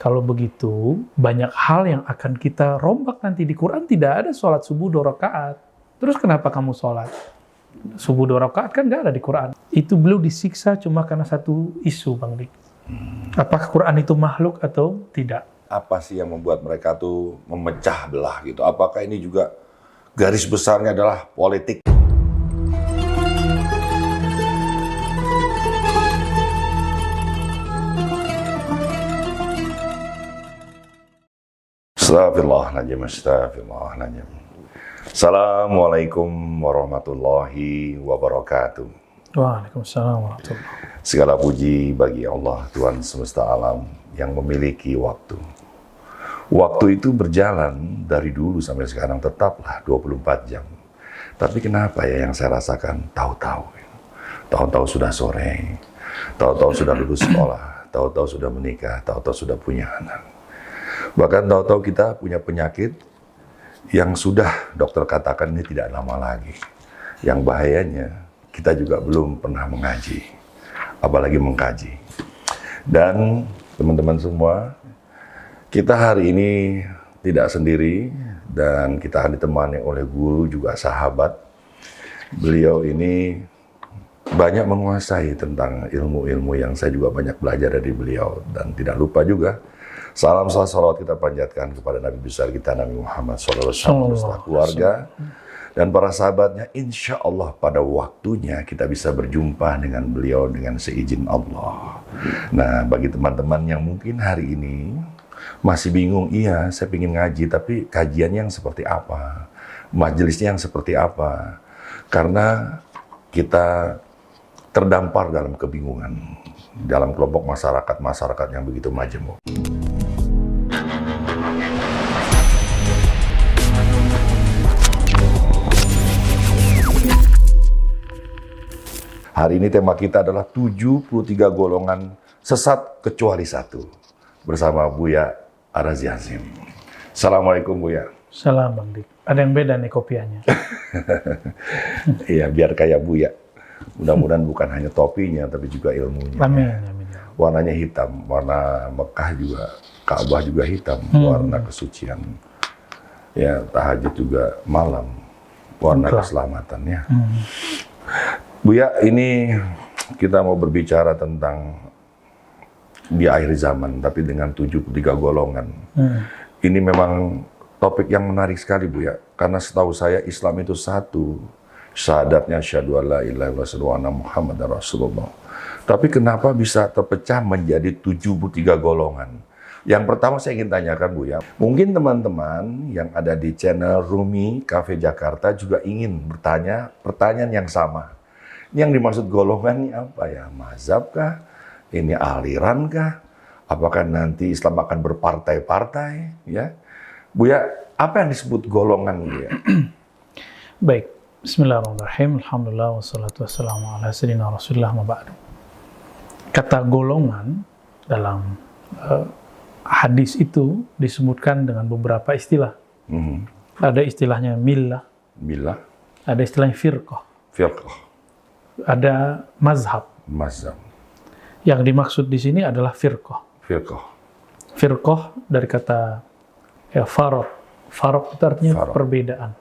Kalau begitu, banyak hal yang akan kita rombak nanti. Di Quran tidak ada sholat subuh 2 rakaat. Terus kenapa kamu sholat? Subuh 2 rakaat kan nggak ada di Quran. Itu beliau disiksa cuma karena satu isu, Bang Dik. Apakah Quran itu makhluk atau tidak? Apa sih yang membuat mereka tuh memecah belah gitu? Apakah ini juga garis besarnya adalah politik? Astagfirullahaladzim. Assalamualaikum warahmatullahi wabarakatuh. Waalaikumsalam warahmatullahi wabarakatuh. Segala puji bagi Allah, Tuhan semesta alam yang memiliki waktu. Waktu itu berjalan dari dulu sampai sekarang tetaplah 24 jam. Tapi kenapa ya yang saya rasakan tahu-tahu sudah sore, tahu-tahu sudah lulus sekolah, tahu-tahu sudah menikah, tahu-tahu sudah punya anak. Bahkan tahu-tahu kita punya penyakit yang sudah dokter katakan ini tidak lama lagi. Yang bahayanya kita juga belum pernah mengaji, apalagi mengkaji. Dan teman-teman semua, kita hari ini tidak sendiri dan kita akan ditemani oleh guru juga sahabat. Beliau ini banyak menguasai tentang ilmu-ilmu yang saya juga banyak belajar dari beliau. Dan tidak lupa juga, salam salawat kita panjatkan kepada Nabi besar kita Nabi Muhammad SAW, beserta keluarga dan para sahabatnya. Insya Allah pada waktunya kita bisa berjumpa dengan beliau dengan seizin Allah. Nah, bagi teman-teman yang mungkin hari ini masih bingung, iya saya ingin ngaji, tapi kajiannya yang seperti apa? Majelisnya yang seperti apa? Karena kita terdampar dalam kebingungan, dalam kelompok masyarakat yang begitu majemuk. Hari ini tema kita adalah 73 golongan sesat kecuali satu. Bersama Buya Arazi Hazim. Assalamualaikum Buya. Salam Bang Dik. Ada yang beda nih kopiannya. Iya, biar kayak Buya. Mudah-mudahan bukan hanya topinya, tapi juga ilmunya. Amin, amin. Warnanya hitam, warna Mekah juga, Ka'bah juga hitam, warna kesucian. Ya, tahajud juga malam, warna keselamatan ya. Buya, ini kita mau berbicara tentang di akhir zaman, tapi dengan 73 golongan. Ini memang topik yang menarik sekali, Buya. Karena setahu saya Islam itu satu, syahadatnya asyhadu alla ilaha illallah wa asyhadu anna Muhammadar Rasulullah. Tapi kenapa bisa terpecah menjadi 73 golongan? Yang pertama saya ingin tanyakan, Buya. Mungkin teman-teman yang ada di channel Rumi Cafe Jakarta juga ingin bertanya pertanyaan yang sama. Yang dimaksud golongan ini apa ya? Mazhab kah? Ini aliran kah? Apakah nanti Islam akan berpartai-partai? Ya, Buya, apa yang disebut golongan, Buya? Baik, Bismillahirrahmanirrahim. Alhamdulillah wassalatu wassalamu ala sayyidina Rasulillah ma ba'du. Kata golongan dalam hadis itu disebutkan dengan beberapa istilah. Ada istilahnya millah, ada istilahnya firqah, ada mazhab. Yang dimaksud di sini adalah firqah. Firqah dari kata faraq. Faraq itu artinya perbedaan.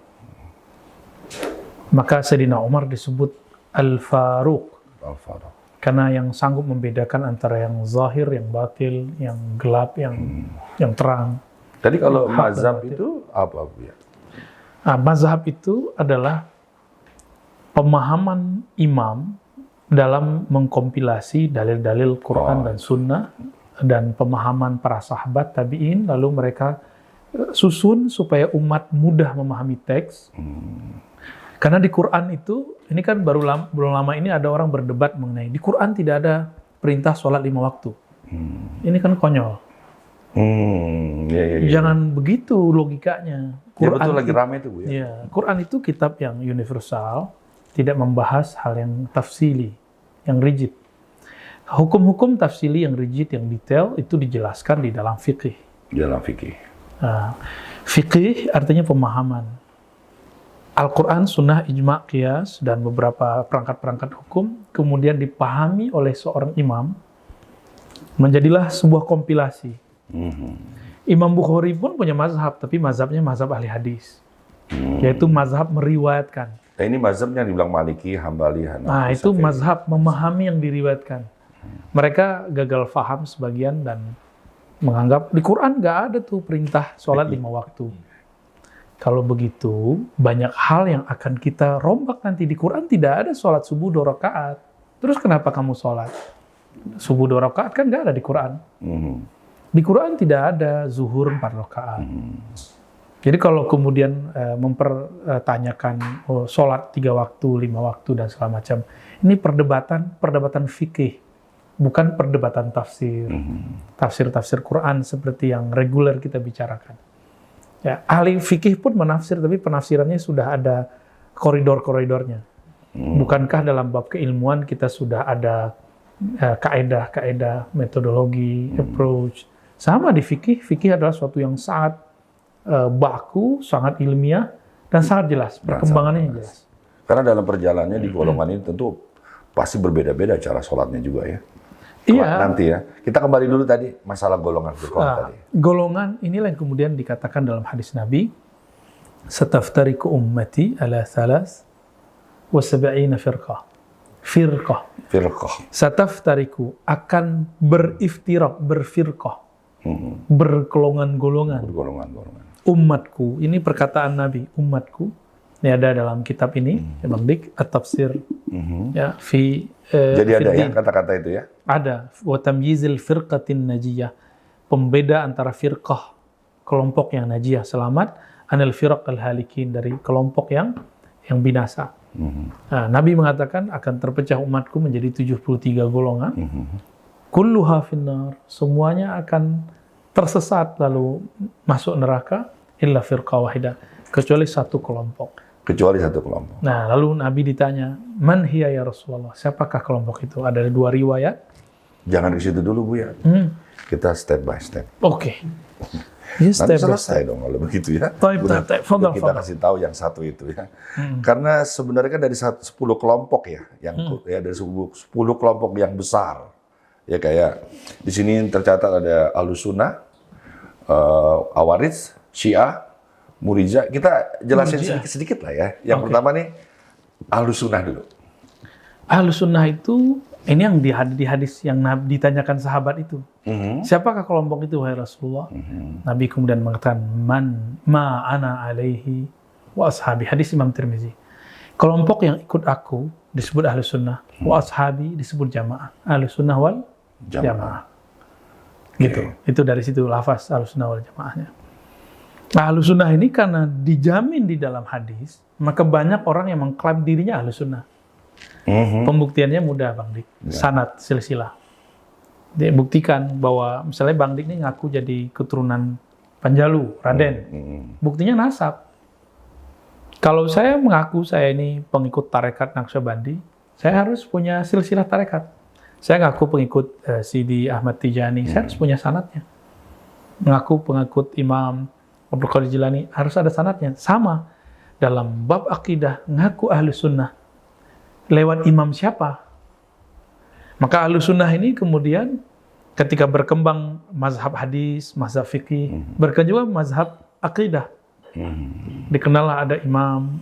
Maka Sayyidina Umar disebut Al-Faruq. Karena yang sanggup membedakan antara yang zahir, yang batil, yang gelap, yang terang. Tadi kalau mazhab itu apa, Bu ya? Nah, mazhab itu adalah pemahaman imam dalam mengkompilasi dalil-dalil Quran dan Sunnah dan pemahaman para sahabat tabi'in, lalu mereka susun supaya umat mudah memahami teks. Karena di Quran itu, ini kan belum lama ini ada orang berdebat mengenai, di Quran tidak ada perintah sholat 5 waktu. Ini kan konyol. Jangan begitu logikanya. Quran betul, lagi ramai itu, Bu ya. Ya, Quran itu kitab yang universal, tidak membahas hal yang tafsili, yang rigid. Hukum-hukum tafsili yang rigid, yang detail, itu dijelaskan di dalam fiqih. Nah, fiqih artinya pemahaman. Al-Quran, Sunnah, Ijma', Qiyas, dan beberapa perangkat-perangkat hukum, kemudian dipahami oleh seorang imam, menjadilah sebuah kompilasi. Imam Bukhari pun punya mazhab, tapi mazhabnya mazhab ahli hadis. Yaitu mazhab meriwayatkan. Nah, ini mazhabnya dibilang Maliki, Hambali, Hanafi. Nah, itu mazhab memahami yang diriwayatkan. Mereka gagal faham sebagian dan menganggap di Quran nggak ada tuh perintah sholat 5 waktu. Kalau begitu, banyak hal yang akan kita rombak nanti. Di Quran tidak ada sholat subuh 2 rakaat. Terus kenapa kamu sholat? Subuh 2 rakaat kan nggak ada di Quran. Di Quran tidak ada zuhur 4 rakaat. Jadi kalau kemudian mempertanyakan sholat 3 waktu, 5 waktu, dan segala macam, ini perdebatan fikih, bukan perdebatan tafsir. Tafsir Quran seperti yang reguler kita bicarakan. Ya, ahli fikih pun menafsir, tapi penafsirannya sudah ada koridor-koridornya. Bukankah dalam bab keilmuan kita sudah ada kaedah-kaedah, metodologi, approach. Sama di fikih adalah suatu yang sangat baku, sangat ilmiah, dan sangat jelas, perkembangannya yang jelas. Karena dalam perjalanannya di golongan ini tentu pasti berbeda-beda cara sholatnya juga ya. Iya. Nanti ya. Kita kembali dulu tadi masalah golongan tadi. Golongan inilah yang kemudian dikatakan dalam hadis Nabi, "Sataftariqu ummati ala 73 firqah." Firqah. Sataftariqu akan beriftirak, berfirqah. Bergolongan-golongan. Umatku, ini perkataan Nabi, umatku. Ini ada dalam kitab ini, Bang Dik, At-Tafsir. Ya, jadi ada ya kata-kata itu ya? Ada. Wa tamyizil firqatin najiyah. Pembeda antara firqah, kelompok yang najiyah selamat, anil firaq al-halikin, dari kelompok yang binasa. Nah, Nabi mengatakan akan terpecah umatku menjadi 73 golongan. Kulluha finnar, semuanya akan tersesat lalu masuk neraka, illa firqa wahidah, kecuali satu kelompok. Nah, lalu Nabi ditanya, man hiya ya Rasulullah, siapakah kelompok itu? Ada 2 riwayat. Jangan di situ dulu, Bu ya. Kita step by step. Oke. Ya, nanti selesai dong kalau begitu ya. Kita kasih tahu yang satu itu ya. Karena sebenarnya kan dari 10 kelompok ya, ya dari 10 kelompok yang besar. Ya kayak di sini tercatat ada Ahlussunnah, Awaris, Syiah, Mu'tazilah. Kita jelasin sedikit lah ya. Yang pertama nih Ahlussunnah dulu. Ahlussunnah itu ini yang di hadis yang ditanyakan sahabat itu. Siapakah kelompok itu wahai Rasulullah? Nabi kemudian mengatakan ma ana alaihi wa ashabi. Hadis Imam Tirmizi. Kelompok yang ikut aku disebut Ahlussunnah, wa ashabi disebut jamaah. Ahlussunnah wal jamaah. Gitu. Itu dari situ lafaz Ahlussunnah wal jamaahnya. Nah, Ahlussunnah ini karena dijamin di dalam hadis, maka banyak orang yang mengklaim dirinya Ahlussunnah. Pembuktiannya mudah, Bang Dik. Sanad, silsilah. Dia buktikan bahwa misalnya Bang Dik ini ngaku jadi keturunan Panjalu, Raden. Buktinya nasab. Kalau saya mengaku saya ini pengikut tarekat Naqsyabandi, saya harus punya silsilah tarekat. Saya ngaku pengikut Sidi Ahmad Tijani, saya harus punya sanadnya. Mengaku pengikut Imam Abdul Qadir Jilani, harus ada sanadnya. Sama dalam bab akidah, ngaku Ahlussunnah. Lewat imam siapa? Maka Ahlussunnah ini kemudian ketika berkembang mazhab hadis, mazhab fikih, berkembang juga mazhab akidah. Dikenallah ada Imam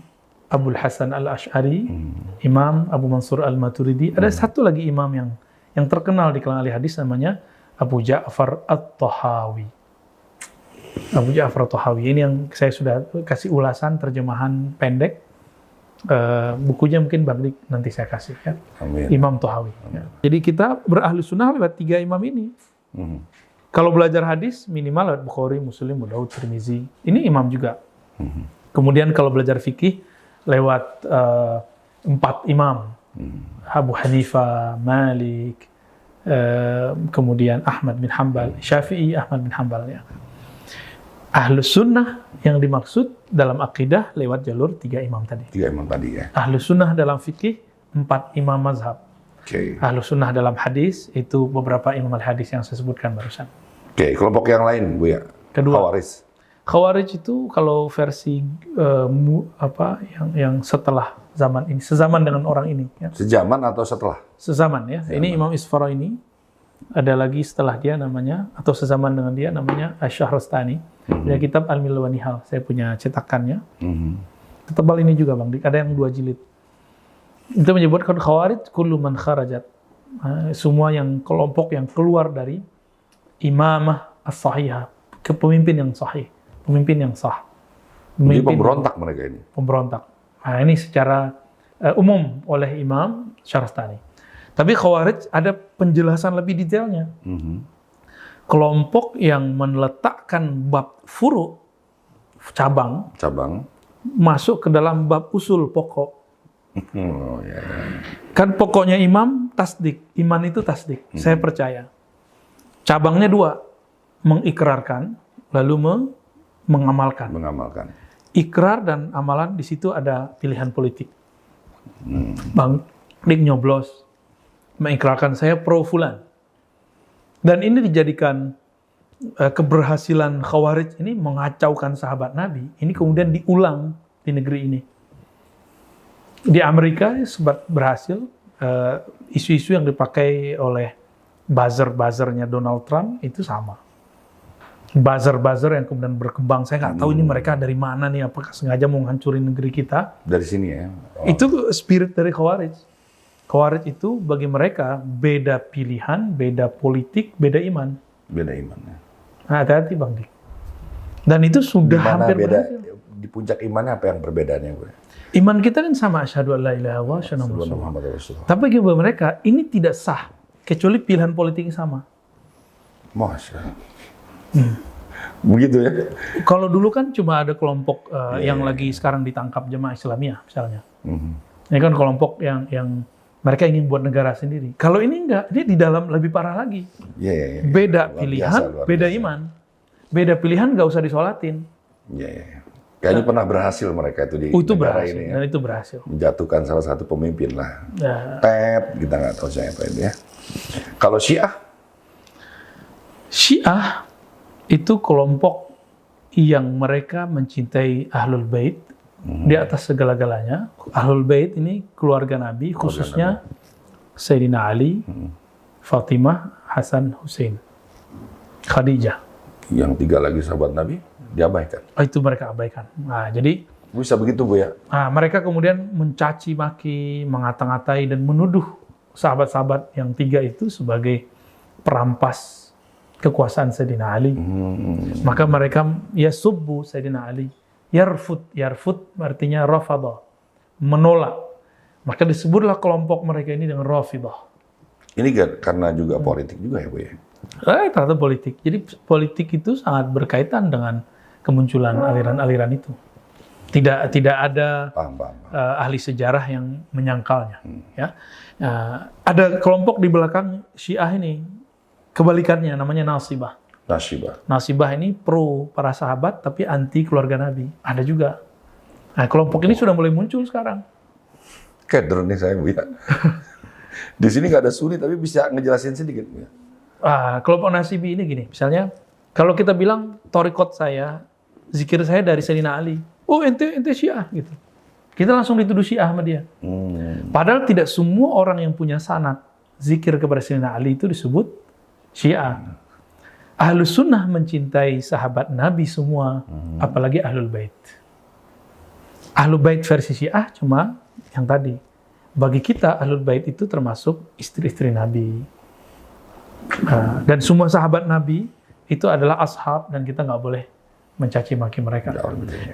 Abul Hasan Al-Asy'ari, Imam Abu Mansur Al-Maturidi. Ada satu lagi imam yang terkenal di kalangan ahli hadis namanya Abu Ja'far At-Tahawi. Abu Ja'far At-Tahawi ini yang saya sudah kasih ulasan terjemahan pendek. Bukunya mungkin Bang Dik nanti saya kasih ya. Amin. Imam Tahawi. Ya. Jadi kita berahlussunnah lewat 3 imam ini. Kalau belajar hadis minimal lewat Bukhari, Muslim, Abu Daud, Tirmizi. Ini imam juga. Kemudian kalau belajar fikih lewat 4 imam. Abu Hanifah, Malik, kemudian Ahmad bin Hanbal, Syafi'i, Ahmad bin Hanbal ya. Ahlussunnah yang dimaksud dalam akidah lewat jalur 3 imam tadi. 3 imam tadi ya. Ahlussunnah dalam fikih 4 imam mazhab. Ahlussunnah dalam hadis itu beberapa imam al-hadis yang saya sebutkan barusan. Kelompok yang lain Bu ya. Kedua, Khawarij itu kalau versi yang setelah zaman ini, sezaman dengan orang ini ya. Sezaman atau setelah? Sezaman ya. Ini Imam Isfaraini ada lagi setelah dia namanya, atau sezaman dengan dia namanya Asy-Syahrastani. Dia kitab Al-Milal wa Nihal, saya punya cetakannya. Tebal ini juga Bang Dik, ada yang 2 jilid. Itu menyebutkan khawarij kullu man kharajat. Semua yang kelompok yang keluar dari imamah as-sahihah, kepemimpin yang sahih, pemimpin yang sah. Jadi pemberontak mereka ini. Pemberontak. Nah, ini secara umum oleh Imam Syahrastani. Tapi Khawarij ada penjelasan lebih detailnya. Kelompok yang meletakkan bab furu, cabang, masuk ke dalam bab usul pokok. Oh, ya. Kan pokoknya imam tasdik, iman itu tasdik. Saya percaya. Cabangnya 2, mengikrarkan lalu mengamalkan. Ikrar dan amalan di situ ada pilihan politik. Bang Dik nyoblos, mengikrarkan saya pro fulan. Dan ini dijadikan keberhasilan Khawarij ini mengacaukan sahabat Nabi. Ini kemudian diulang di negeri ini. Di Amerika sempat berhasil, isu-isu yang dipakai oleh buzzer-buzzernya Donald Trump itu sama. Buzzer-buzzer yang kemudian berkembang, saya nggak tahu ini mereka dari mana nih, apakah sengaja mau menghancurin negeri kita. Dari sini ya? Oh. Itu spirit dari Khawarij. Khawarij itu bagi mereka beda pilihan, beda politik, beda iman. Beda iman ya. Nah, hati-hati Bang Dik. Dan itu sudah hampir beda, berhasil. di puncak imannya apa yang perbedaannya gue? Iman kita kan sama, asyhadu an la ilaha illallah wa asyhadu anna Muhammadar Rasulullah. Tapi bagi mereka ini tidak sah kecuali pilihan politiknya sama. Masya. Begitu ya? Kalau dulu kan cuma ada kelompok yang lagi sekarang ditangkap Jemaah Islamiyah misalnya. Ini kan kelompok yang mereka ingin buat negara sendiri. Kalau ini enggak, dia di dalam lebih parah lagi. Beda pilihan, beda iman. Beda pilihan nggak usah disolatin. Kayaknya pernah berhasil mereka itu di negara berhasil, ini ya. Dan itu berhasil. Menjatuhkan salah satu pemimpin lah. Kita nggak tahu siapa itu ya. Kalau Syiah? Syiah itu kelompok yang mereka mencintai Ahlul Bait di atas segala-galanya. Ahlul Bait ini keluarga Nabi, khususnya Sayyidina Ali, Fatimah, Hasan, Hussein, Khadijah. Yang 3 lagi sahabat Nabi diabaikan. Itu mereka abaikan. Nah, jadi bisa begitu Bu ya? Nah, mereka kemudian mencaci maki, mengata-ngatai dan menuduh sahabat-sahabat yang 3 itu sebagai perampas kekuasaan Sayyidina Ali. Maka mereka yasubbu Sayyidina Ali. Yarfud artinya rafadah, menolak. Maka disebutlah kelompok mereka ini dengan Rafidah. Ini karena juga politik juga ya Bu ya? Ternyata politik. Jadi politik itu sangat berkaitan dengan kemunculan aliran-aliran itu. Tidak ada ahli sejarah yang menyangkalnya. Ya. Ada kelompok di belakang Syiah ini, kebalikannya namanya Nasibah. Nasibah ini pro para sahabat tapi anti keluarga Nabi. Ada juga. Nah, kelompok ini sudah mulai muncul sekarang. Keder nih saya Bu ya. Di sini nggak ada Sunni tapi bisa ngejelasin sedikit Bu ya. Kelompok Nasibi ini gini, misalnya kalau kita bilang torikot saya, zikir saya dari Sayyidina Ali, oh ente Syiah gitu, kita langsung dituduh Syiah sama dia. Padahal tidak semua orang yang punya sanad zikir kepada Sayyidina Ali itu disebut Syiah. Ahlus Sunnah mencintai sahabat Nabi semua, apalagi Ahlul Bait. Ahlul Bait versi Syiah cuma yang tadi. Bagi kita Ahlul Bait itu termasuk istri-istri Nabi. Dan semua sahabat Nabi itu adalah ashab dan kita nggak boleh mencaci maki mereka.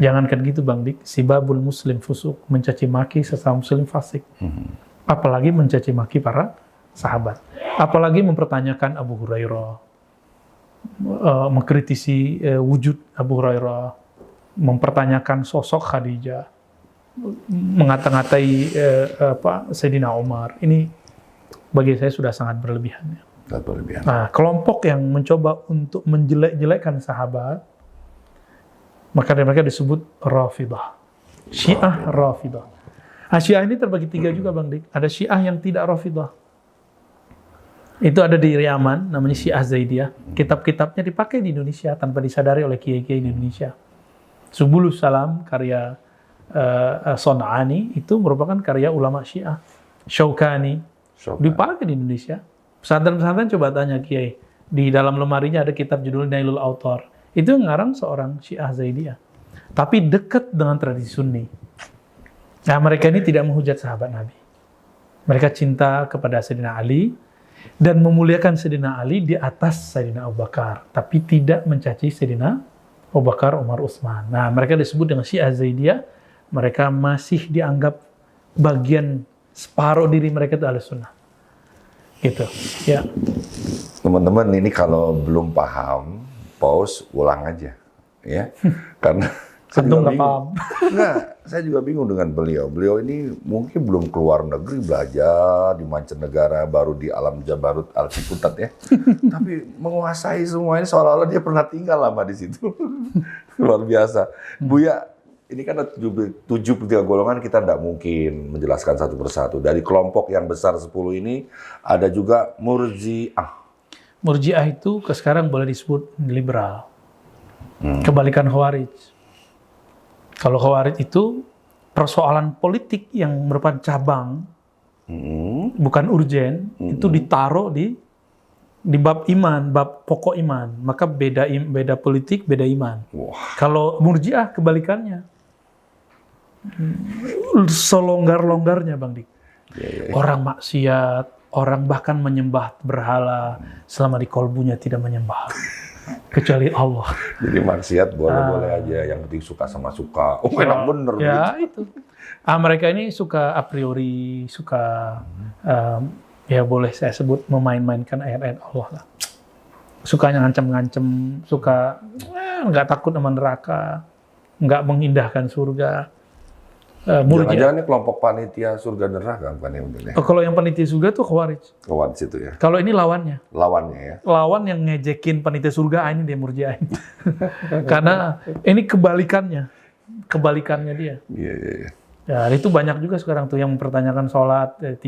Jangankan gitu Bang Dik, sibabul muslim fusuk, mencaci maki sesama muslim fasik. Apalagi mencaci maki para sahabat. Apalagi mempertanyakan Abu Hurairah, mengkritisi wujud Abu Hurairah, mempertanyakan sosok Khadijah, mengata-ngatai Sayyidina Umar. Ini bagi saya sudah sangat berlebihan. Nah, kelompok yang mencoba untuk menjelek-jelekkan sahabat, maka mereka disebut Rafidah. Syiah Rafidah. Nah, Syiah ini terbagi 3 juga Bang Dik. Ada Syiah yang tidak Rafidah. Itu ada di Yaman, namanya Syiah Zaidiyah. Kitab-kitabnya dipakai di Indonesia tanpa disadari oleh kiai-kiai di Indonesia. Subulus Salam, karya Son'ani, itu merupakan karya ulama Syiah. Syaukani, dipakai di Indonesia. Pesantren-pesantren coba tanya Kiai, di dalam lemarinya ada kitab judul Nailul Autar. Itu yang ngarang seorang Syiah Zaidiyah. Tapi dekat dengan tradisi Sunni. Nah, mereka ini tidak menghujat sahabat Nabi. Mereka cinta kepada Sayyidina Ali dan memuliakan Sayyidina Ali di atas Sayyidina Abu Bakar, tapi tidak mencaci Sayyidina Abu Bakar, Umar, Utsman. Nah, mereka disebut dengan Syiah Zaidiyah. Mereka masih dianggap bagian separuh diri mereka itu Ahlussunnah. Gitu. Ya. Teman-teman, ini kalau belum paham, pause, ulang aja, ya. Karena saya juga bingung. Enggak, saya juga bingung dengan beliau. Beliau ini mungkin belum keluar negeri belajar di mancanegara, baru di alam Jabarut Al-Ciputat ya. Tapi menguasai semua ini seolah-olah dia pernah tinggal lama di situ. Luar biasa. Buya, ini kan ada 73 golongan, kita tidak mungkin menjelaskan satu persatu. Dari kelompok yang besar 10 ini, ada juga Murji'ah. Murji'ah itu sekarang boleh disebut liberal. Kebalikan Khawarij. Kalau Khawarij itu persoalan politik yang merupakan cabang, bukan urgen, itu ditaruh di bab iman, bab pokok iman. Maka beda politik, beda iman. Kalau Murji'ah kebalikannya. Selonggar-longgarnya Bang Dik. Orang maksiat, orang bahkan menyembah berhala selama di kolbunya tidak menyembah kecuali Allah. Jadi maksiat boleh-boleh aja, yang penting suka sama suka. Oh, enak bener. Ya gitu. Mereka ini suka a priori, suka ya boleh saya sebut memain-mainkan ayat-ayat Allah lah. Suka ngancem-ngancem, suka nggak takut sama neraka, nggak mengindahkan surga. Jangan-jangan ini kelompok panitia surga neraka bukan yang bener. Kalau yang panitia surga tuh Khawarij. Khawarij itu ya. Kalau ini lawannya. Lawannya ya. Lawan yang ngejekin panitia surga, ini dia Murji'ah. Karena ini kebalikannya. Kebalikannya dia. Iya. Ya, itu banyak juga sekarang tuh yang mempertanyakan sholat 3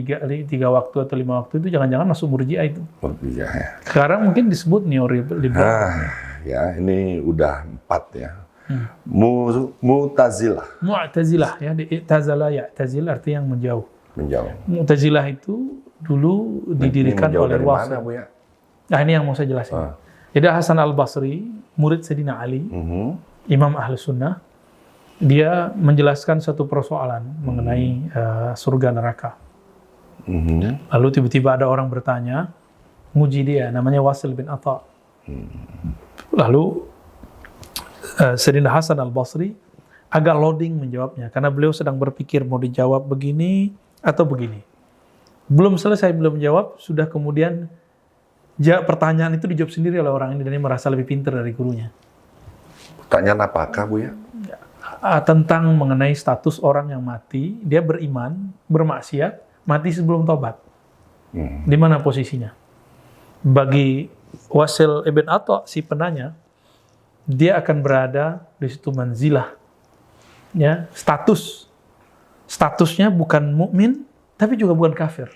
waktu atau 5 waktu itu jangan-jangan masuk Murji'ah itu. Murji'ah ya. Sekarang mungkin disebut neoliberal. Ya, ini udah 4 ya. Mu'tazilah. Mu'tazilah ya, i'tazala ya'tazil artinya yang menjauh. Mu'tazilah itu dulu didirikan oleh Wasil. Mana, Bu, ya? Nah, ini yang mau saya jelasin. Jadi Hasan Al-Basri, murid Sayyidina Ali, Imam Ahlussunnah, dia menjelaskan satu persoalan mengenai surga neraka. Lalu tiba-tiba ada orang bertanya, nguji dia, namanya Wasil bin Atha. Lalu Sayyidina Hasan Al-Basri agak loading menjawabnya, karena beliau sedang berpikir mau dijawab begini atau begini. Belum selesai, belum menjawab, sudah kemudian pertanyaan itu dijawab sendiri oleh orang ini, dan dia merasa lebih pintar dari gurunya. Pertanyaan apakah, Bu ya? Tentang mengenai status orang yang mati, dia beriman, bermaksiat, mati sebelum tobat. Di mana posisinya? Bagi Wasil ibn Atha, si penanya, dia akan berada di situ manzilah. Ya, statusnya bukan mukmin, tapi juga bukan kafir.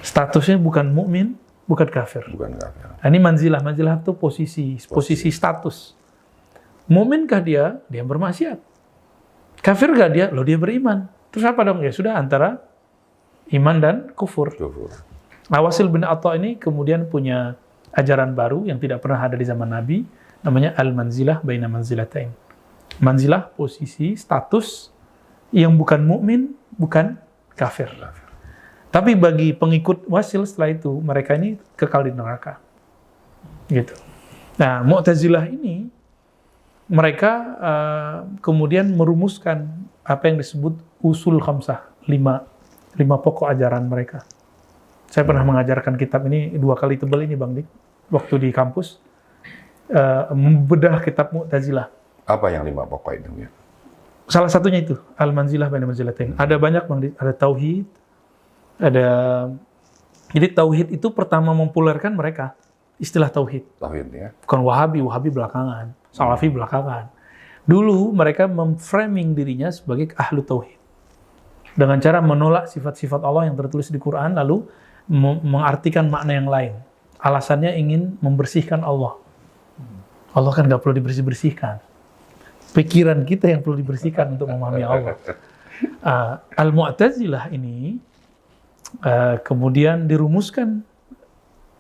Statusnya bukan mukmin, bukan kafir. Nah, ini manzilah itu posisi status. Mukminkah dia? Dia bermaksiat. Kafirkah dia? Loh, dia beriman. Terus apa dong? Ya sudah, antara iman dan kufur. Wasil bin Atha ini kemudian punya ajaran baru yang tidak pernah ada di zaman Nabi, namanya al-manzilah baina manzilatain. Manzilah, posisi, status yang bukan mukmin, bukan kafir. Tapi bagi pengikut Wasil setelah itu, mereka ini kekal di neraka. Gitu. Nah, Mu'tazilah ini, mereka kemudian merumuskan apa yang disebut usul khamsah, 5 pokok ajaran mereka. Saya pernah mengajarkan kitab ini 2 kali tebal ini, Bang Dik, waktu di kampus, membedah kitab Mu'tazilah. Apa yang 5 pokok itu ya? Salah satunya itu, Al-Manzilah baina manzilatain. Ada banyak, Bang Dik, ada tauhid, jadi tauhid itu pertama mempopulerkan mereka, istilah tauhid. Tauhid ya. Bukan Wahabi belakangan, Salafi belakangan. Dulu mereka memframing dirinya sebagai ahlu tauhid. Dengan cara menolak sifat-sifat Allah yang tertulis di Quran, lalu mengartikan makna yang lain. Alasannya ingin membersihkan Allah. Allah kan nggak perlu dibersih-bersihkan. Pikiran kita yang perlu dibersihkan untuk memahami Allah. Al-Mu'tazilah ini, Kemudian dirumuskan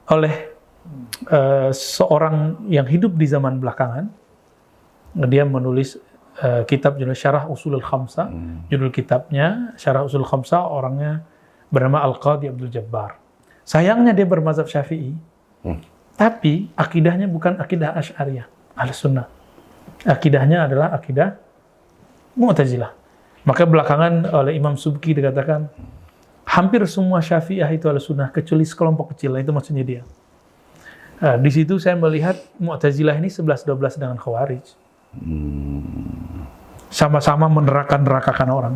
oleh seorang yang hidup di zaman belakangan. Dia menulis kitab judul Syarah Ushulul Khamsah. Judul kitabnya Syarah Ushulul Khamsah, orangnya bernama Al-Qadhi Abdul Jabbar. Sayangnya dia bermazhab Syafi'i, tapi akidahnya bukan akidah Asy'ariyah, Ahlus Sunnah. Akidahnya adalah akidah Mu'tazilah. Maka belakangan oleh Imam Subki dikatakan hampir semua Syafi'iyah itu Ahlus Sunnah kecuali sekelompok kecil, itu maksudnya dia. Di situ saya melihat Mu'tazilah ini 11-12 dengan Khawarij. Sama-sama meneraka-nerakakan orang.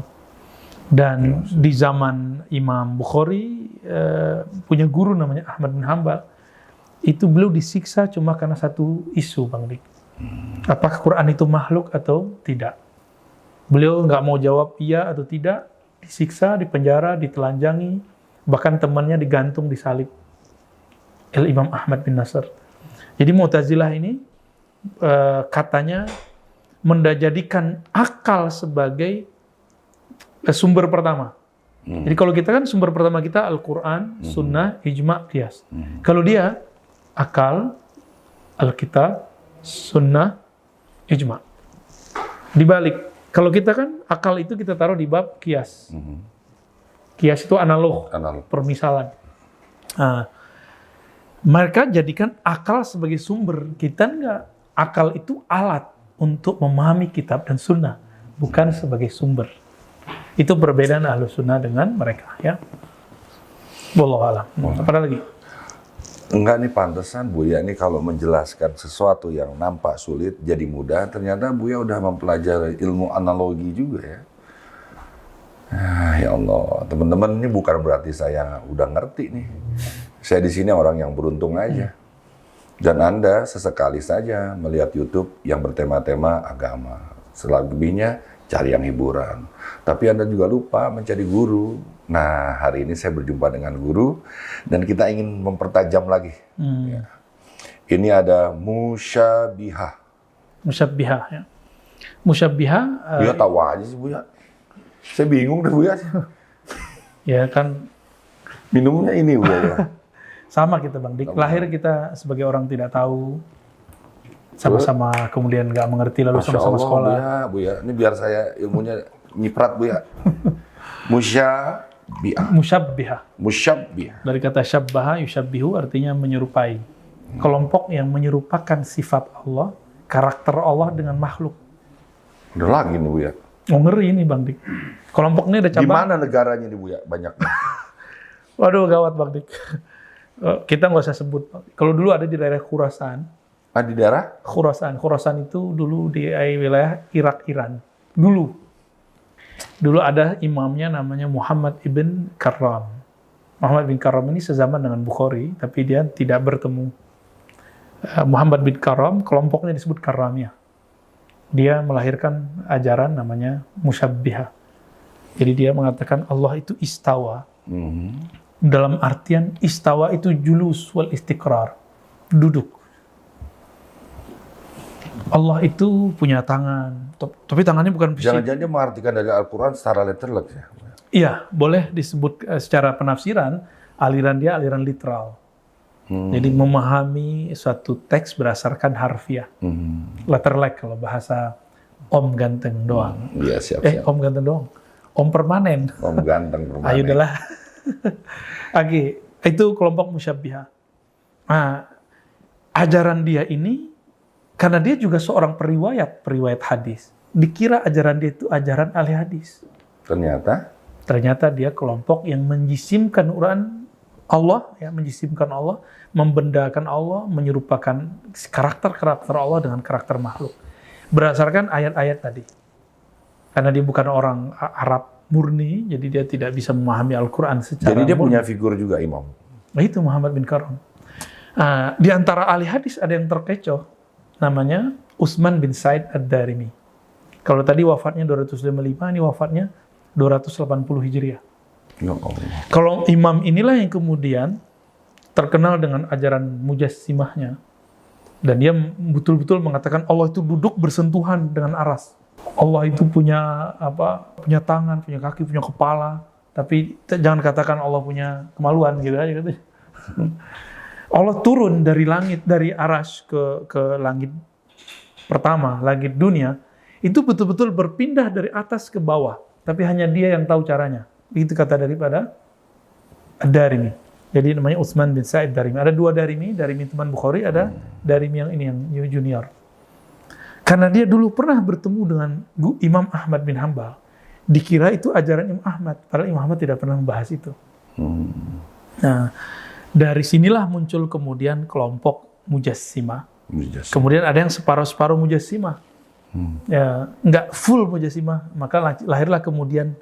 Dan di zaman Imam Bukhari punya guru namanya Ahmad bin Hanbal, itu beliau disiksa cuma karena satu isu, Bang Dik. Apakah Quran itu makhluk atau tidak? Beliau nggak mau jawab iya atau tidak, disiksa, dipenjara, ditelanjangi, bahkan temannya digantung, disalib. Imam Ahmad bin Nasr. Jadi Mu'tazilah ini katanya menjadikan akal sebagai sumber pertama. Jadi kalau kita kan sumber pertama kita Al-Quran, Sunnah, Ijma', Qiyas. Kalau dia akal, Alkitab, Sunnah, Ijma'. Dibalik, kalau kita kan akal itu kita taruh di bab Qiyas. Qiyas itu analog. Permisalan. Mereka jadikan akal sebagai sumber. Kita enggak. Akal itu alat untuk memahami kitab dan sunnah, bukan sebagai sumber. Itu perbedaan Ahlus Sunnah dengan mereka, ya. Wallahu a'lam. Apa lagi? Enggak nih, pantesan Buya ini kalau menjelaskan sesuatu yang nampak sulit jadi mudah, ternyata Buya udah mempelajari ilmu analogi juga ya. Ya Allah, teman-teman, ini bukan berarti saya udah ngerti nih. Saya di sini orang yang beruntung aja. Dan Anda sesekali saja melihat YouTube yang bertema-tema agama. Selebihnya cari yang hiburan. Tapi Anda juga lupa mencari guru. Nah, hari ini saya berjumpa dengan guru dan kita ingin mempertajam lagi. Ya. Ini ada musyabbihah. Musyabbihah, ya. Musyabbihah. Buya tahu aja sih, Buya. Saya bingung deh, Buya. Ya kan. Minumnya ini, Buya. Ya. Sama kita, Bang Dik. Lahir kita sebagai orang tidak tahu, sama-sama kemudian nggak mengerti, lalu sama-sama sekolah. Buya. Ini biar saya ilmunya nyiprat, Buya. Musyabbihah. Dari kata syabbaha yusyabbihu, artinya menyerupai. Kelompok yang menyerupakan sifat Allah, karakter Allah dengan makhluk. Udah lagi nih, Buya. Oh, ngeri ini, Bang Dik. Kelompok ini ada cabang. Gimana negaranya nih, Buya? Banyaknya. Waduh, gawat, Bang Dik. Kita nggak usah sebut. Kalau dulu ada di daerah Khurasan. Di daerah? Khurasan. Khurasan itu dulu di wilayah Irak, Iran. Dulu ada imamnya namanya Muhammad ibn Karram. Muhammad bin Karram ini sezaman dengan Bukhari, tapi dia tidak bertemu. Muhammad bin Karram, kelompoknya disebut Karramiyah. Dia melahirkan ajaran namanya musyabbihah. Jadi dia mengatakan Allah itu istawa. Dalam artian istawa itu julus wal istiqrar, duduk. Allah itu punya tangan, tapi tangannya bukan fisik. Jangan-jangan dia mengartikan dari Al-Quran secara letterlek ya? Iya, boleh disebut secara penafsiran, aliran dia aliran literal. Jadi memahami suatu teks berdasarkan harfiah. Letterlek kalau bahasa Om ganteng doang. Iya, siap. Om ganteng doang. Om permanen. Om ganteng permanen. Ayo udahlah. Oke, itu kelompok musyabbihah. Nah, ajaran dia ini, karena dia juga seorang periwayat hadis, dikira ajaran dia itu ajaran ahli hadis. Ternyata dia kelompok yang menjisimkan Quran Allah, ya, menjisimkan Allah, membendakan Allah, menyerupakan karakter Allah dengan karakter makhluk. Berdasarkan ayat-ayat tadi. Karena dia bukan orang Arab murni, jadi dia tidak bisa memahami Al-Quran secara Jadi dia murni. punya figur juga imam. Nah, itu Muhammad bin Karram. Di antara ahli hadis ada yang terkecoh, namanya Utsman bin Said Ad-Darimi. Kalau tadi wafatnya 255, ini wafatnya 280 Hijriah. Ya Allah. Kalau imam inilah yang kemudian terkenal dengan ajaran mujassimahnya. Dan dia betul-betul mengatakan Allah itu duduk bersentuhan dengan aras. Allah itu punya tangan, punya kaki, punya kepala. tapi jangan katakan Allah punya kemaluan gitu aja katanya. Allah turun dari langit, dari arasy ke langit pertama, langit dunia, itu betul-betul berpindah dari atas ke bawah, tapi hanya dia yang tahu caranya. Itu kata daripada Ad-Darimi. Jadi namanya Utsman bin Sa'id Darimi. Ada dua Darimi teman Bukhari, ada Darimi yang ini yang junior. Karena dia dulu pernah bertemu dengan Imam Ahmad bin Hanbal. Dikira itu ajaran Imam Ahmad, padahal Imam Ahmad tidak pernah membahas itu. Nah, dari sinilah muncul kemudian kelompok Mujassimah. Kemudian ada yang separuh-separuh Mujassimah. Ya, nggak full Mujassimah, maka lahirlah kemudian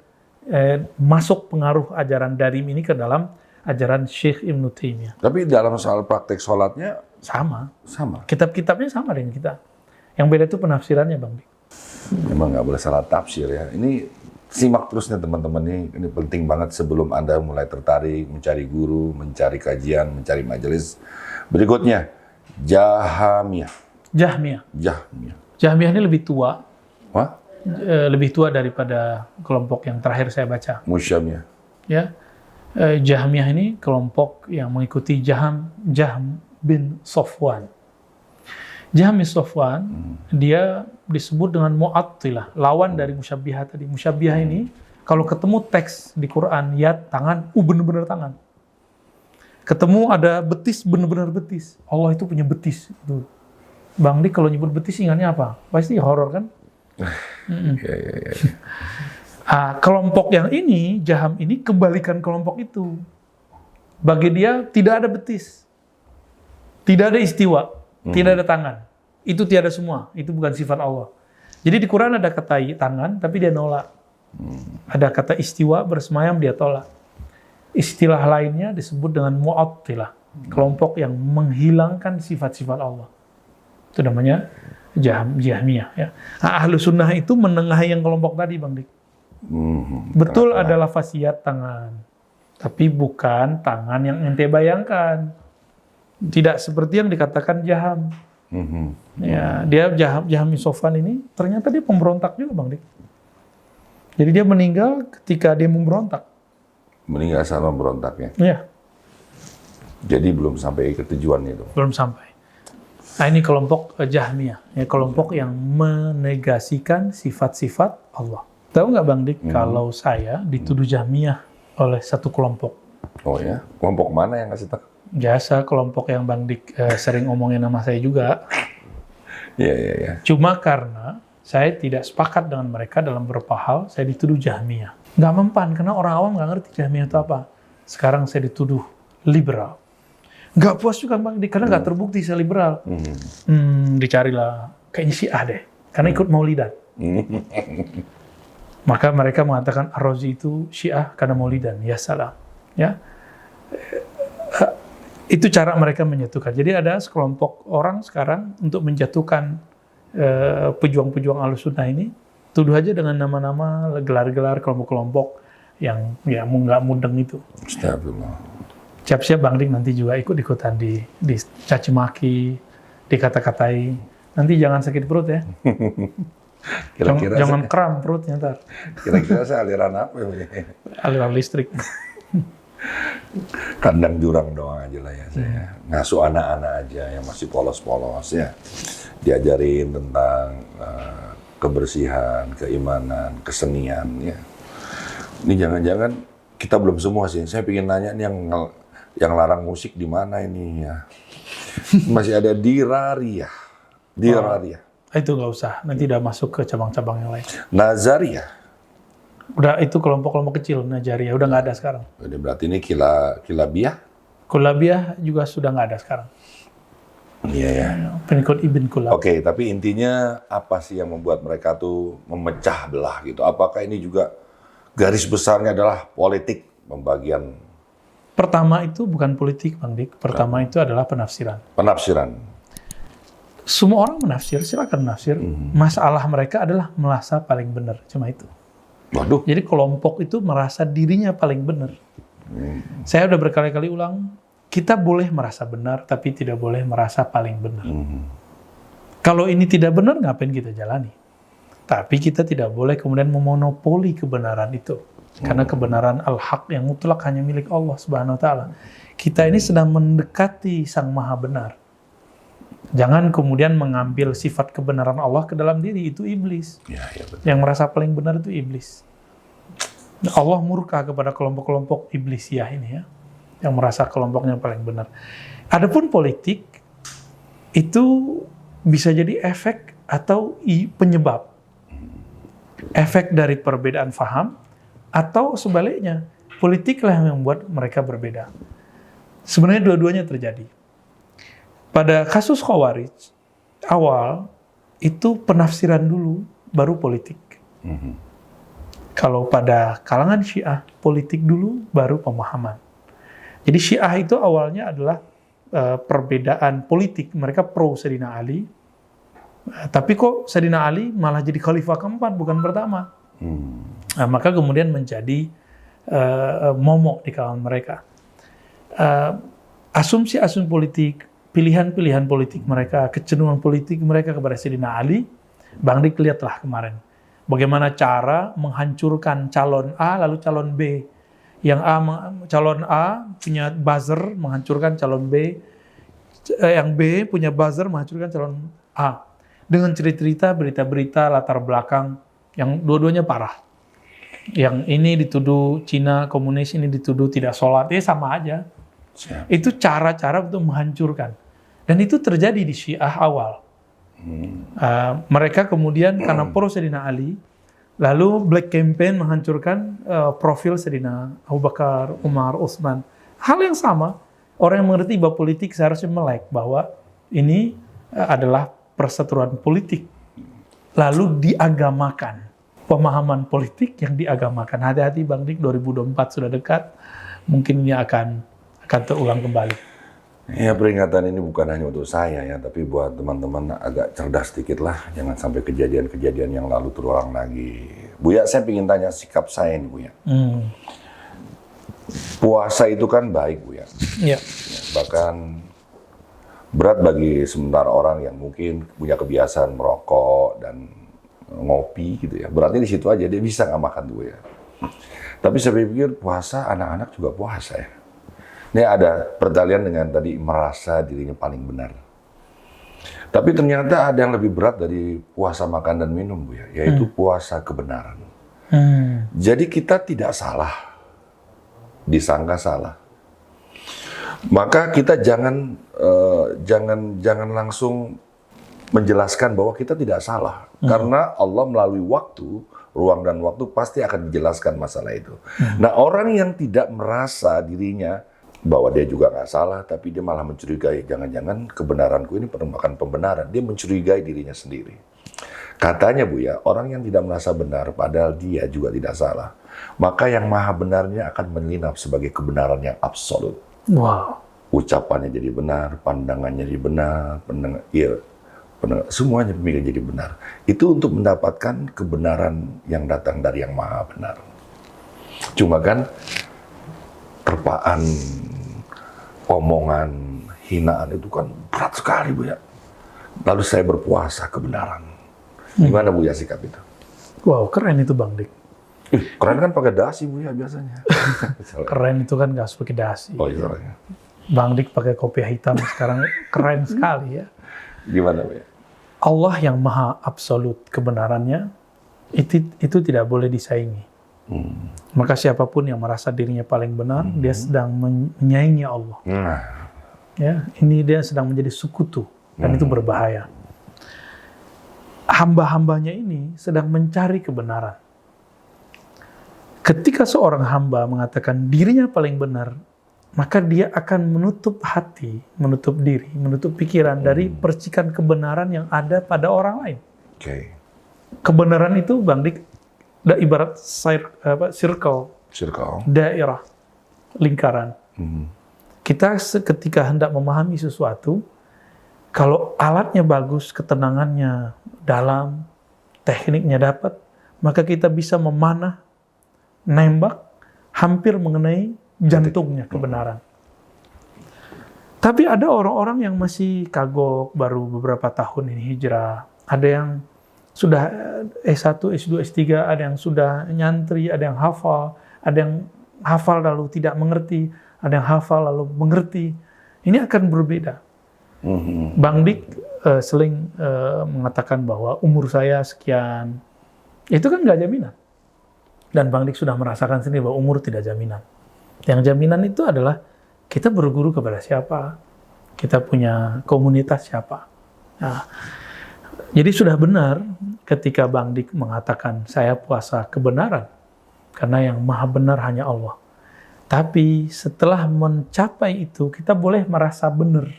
masuk pengaruh ajaran Darimi ini ke dalam ajaran Syekh Ibn Taimiyah. Tapi dalam soal praktek sholatnya sama. Sama. Kitab-kitabnya sama dengan kita. Yang beda itu penafsirannya, Bang Dik. Memang nggak boleh salah tafsir ya. Ini simak terusnya teman-teman, ini penting banget sebelum Anda mulai tertarik mencari guru, mencari kajian, mencari majelis. Berikutnya, Jahmiyah. Jahmiyah ini lebih tua. Wah? Lebih tua daripada kelompok yang terakhir saya baca. Musyamiyah. Ya. Jahmiyah ini kelompok yang mengikuti Jahm bin Safwan. Jahm bin Safwan, dia disebut dengan Mu'attilah, lawan dari Musyabbihah tadi. Musyabbihah ini, kalau ketemu teks di Quran, yad, tangan, bener-bener tangan. Ketemu ada betis, bener-bener betis. Allah itu punya betis. Itu. Bang Dik kalau nyebut betis ingatnya apa? Pasti horor kan? Kelompok yang ini, Jahm ini, kebalikan kelompok itu. Bagi dia tidak ada betis. Tidak ada istiwa. Tidak ada tangan. Itu tiada semua. Itu bukan sifat Allah. Jadi di Quran ada kata tangan, tapi dia nolak. Ada kata istiwa, bersemayam, dia tolak. Istilah lainnya disebut dengan Mu'attilah. Kelompok yang menghilangkan sifat-sifat Allah. Itu namanya Jahmiyah. Ya. Ahlu sunnah itu menengahi yang kelompok tadi, Bang Dik. Betul ada lafaz yad tangan. Tapi bukan tangan yang ente bayangkan. Tidak seperti yang dikatakan Jahm. Ya, dia Jahm bin Safwan ini ternyata dia pemberontak juga, Bang Dik. Jadi dia meninggal ketika dia memberontak. Meninggal saat memberontaknya. Iya. Jadi belum sampai ke tujuan itu. Belum sampai. Nah, ini kelompok Jahmiyah, ya, kelompok yang menegasikan sifat-sifat Allah. Tahu nggak, Bang Dik, kalau saya dituduh Jahmiyah oleh satu kelompok? Oh ya, kelompok mana yang ngasih tahu? Biasa kelompok yang Bang Dik sering ngomongin nama saya juga. Iya. Cuma karena saya tidak sepakat dengan mereka dalam beberapa hal, saya dituduh Jahmiyah. Nggak mempan, karena orang awam nggak ngerti Jahmiyah itu apa. Sekarang saya dituduh liberal. Nggak puas juga, Bang Dik, karena nggak terbukti saya liberal. Dicarilah, kayaknya Syiah deh, karena ikut Maulidan. Maka mereka mengatakan Ar-Razi itu Syiah karena Maulidan. Ya salam. Ya. Itu cara mereka menyatukan. Jadi ada sekelompok orang sekarang untuk menjatuhkan pejuang-pejuang Ahlussunnah ini, tuduh aja dengan nama-nama, gelar-gelar kelompok-kelompok yang ya nggak mudeng itu. Astagfirullah. Siap-siap Bang Dik nanti juga ikut-ikutan di caci maki, dikata-katai. Nanti jangan sakit perut ya. Kira-kira jangan kram perutnya ntar. Kira-kira saya aliran apa ya? Aliran listrik. Kandang jurang doang aja lah ya saya. Ngasuh anak-anak aja yang masih polos-polos ya. Diajarin tentang kebersihan, keimanan, kesenian ya. Ini jangan-jangan kita belum semua sih. Saya pengen nanya nih yang larang musik di mana ini ya. Masih ada di Rariah. Itu nggak usah. Nanti udah masuk ke cabang-cabang yang lain. Nazariyah. Udah itu kelompok-kelompok kecil Najariyah, udah nggak ada sekarang. Jadi berarti ini Kilabiyah? Kulabiyah juga sudah nggak ada sekarang. Iya ya. Pengikut Ibn Kulab. Oke, tapi intinya apa sih yang membuat mereka tuh memecah belah gitu? Apakah ini juga garis besarnya adalah politik pembagian? Pertama itu bukan politik, Bang Dik. Pertama itu adalah penafsiran. Penafsiran. Semua orang menafsir, silakan menafsir. Masalah mereka adalah merasa paling benar, cuma itu. Waduh. Jadi kelompok itu merasa dirinya paling benar. Saya udah berkali-kali ulang, kita boleh merasa benar, tapi tidak boleh merasa paling benar. Kalau ini tidak benar, ngapain kita jalani? Tapi kita tidak boleh kemudian memonopoli kebenaran itu. Karena kebenaran al-haq yang mutlak hanya milik Allah Subhanahu wa taala. Kita ini sedang mendekati Sang Maha Benar. Jangan kemudian mengambil sifat kebenaran Allah ke dalam diri, itu iblis. Ya, betul. Yang merasa paling benar itu iblis. Allah murka kepada kelompok-kelompok iblisiah ini ya, yang merasa kelompoknya paling benar. Adapun politik itu bisa jadi efek atau penyebab. Efek dari perbedaan faham atau sebaliknya, politiklah yang membuat mereka berbeda. Sebenarnya dua-duanya terjadi. Pada kasus Khawarij, awal itu penafsiran dulu, baru politik. Kalau pada kalangan Syiah, politik dulu, baru pemahaman. Jadi Syiah itu awalnya adalah perbedaan politik. Mereka pro Sayyidina Ali, tapi kok Sayyidina Ali malah jadi khalifah keempat, bukan pertama. Nah, maka kemudian menjadi momok di kalangan mereka. Asumsi-asumsi politik, pilihan-pilihan politik mereka, kecenderungan politik mereka kepada Sayyidina Ali, Bang Dik lihatlah kemarin. Bagaimana cara menghancurkan calon A lalu calon B. Calon A punya buzzer menghancurkan calon B, yang B punya buzzer menghancurkan calon A. Dengan cerita-cerita, berita-berita latar belakang yang dua-duanya parah. Yang ini dituduh Cina komunis, ini dituduh tidak sholat, ya sama aja. Itu cara-cara untuk menghancurkan. Dan itu terjadi di Syiah awal. Mereka kemudian karena pro Sayyidina Ali, lalu Black Campaign menghancurkan profil Sayyidina Abu Bakar, Umar, Utsman. Hal yang sama, orang yang mengerti bahwa politik seharusnya melek bahwa ini adalah perseteruan politik. Lalu diagamakan. Pemahaman politik yang diagamakan. Hati-hati Bang Dik, 2024 sudah dekat. Mungkin ini akan terulang kembali. Ya, peringatan ini bukan hanya untuk saya ya, tapi buat teman-teman agak cerdas sedikit lah. Jangan sampai kejadian-kejadian yang lalu terulang lagi. Buya, saya ingin tanya sikap saya ini, Buya. Puasa itu kan baik, Buya. Ya. Bahkan berat bagi sementara orang yang mungkin punya kebiasaan merokok dan ngopi gitu ya. Berarti di situ aja dia bisa nggak makan tuh ya. Tapi saya pikir puasa anak-anak juga puasa ya. Ini ada pertalian dengan tadi merasa dirinya paling benar. Tapi ternyata ada yang lebih berat dari puasa makan dan minum, Bu ya, yaitu puasa kebenaran. Jadi kita tidak salah, disangka salah. Maka kita jangan langsung menjelaskan bahwa kita tidak salah, karena Allah melalui waktu, ruang dan waktu pasti akan dijelaskan masalah itu. Nah, orang yang tidak merasa dirinya bahwa dia juga nggak salah, tapi dia malah mencurigai, jangan-jangan kebenaranku ini merupakan pembenaran. Dia mencurigai dirinya sendiri. Katanya Bu ya, orang yang tidak merasa benar, padahal dia juga tidak salah, maka yang maha benarnya akan menginap sebagai kebenaran yang absolut. Wow. Ucapannya jadi benar, pandangannya jadi benar, semuanya pemikiran jadi benar. Itu untuk mendapatkan kebenaran yang datang dari yang maha benar. Cuma kan terpaan, omongan, hinaan itu kan berat sekali Bu ya. Lalu saya berpuasa kebenaran. Gimana Bu ya sikap itu? Wow, keren itu Bang Dik. Keren kan pakai dasi Bu ya biasanya. Keren itu kan nggak harus pakai dasi. Oh iya. Bang Dik pakai kopiah hitam sekarang keren sekali ya. Gimana Bu ya? Allah yang maha absolut kebenarannya itu tidak boleh disaingi. Maka siapapun yang merasa dirinya paling benar, dia sedang menyaingi Allah. Ya, ini dia sedang menjadi sekutu dan itu berbahaya. Hamba-hambanya ini sedang mencari kebenaran. Ketika seorang hamba mengatakan dirinya paling benar, maka dia akan menutup hati, menutup diri, menutup pikiran dari percikan kebenaran yang ada pada orang lain. Kebenaran itu Bang Dik, ibarat circle, daerah, lingkaran. Kita ketika hendak memahami sesuatu, kalau alatnya bagus, ketenangannya dalam, tekniknya dapat, maka kita bisa memanah, nembak, hampir mengenai jantungnya kebenaran. Tapi ada orang-orang yang masih kagok, baru beberapa tahun ini hijrah. Ada yang sudah S1, S2, S3, ada yang sudah nyantri, ada yang hafal, ada yang hafal lalu tidak mengerti, ada yang hafal lalu mengerti. Ini akan berbeda. Bang Dik sering mengatakan bahwa umur saya sekian, itu kan nggak jaminan. Dan Bang Dik sudah merasakan sendiri bahwa umur tidak jaminan. Yang jaminan itu adalah kita berguru kepada siapa, kita punya komunitas siapa. Nah, jadi sudah benar ketika Bang Dik mengatakan saya puasa kebenaran, karena yang maha benar hanya Allah. Tapi setelah mencapai itu, kita boleh merasa benar,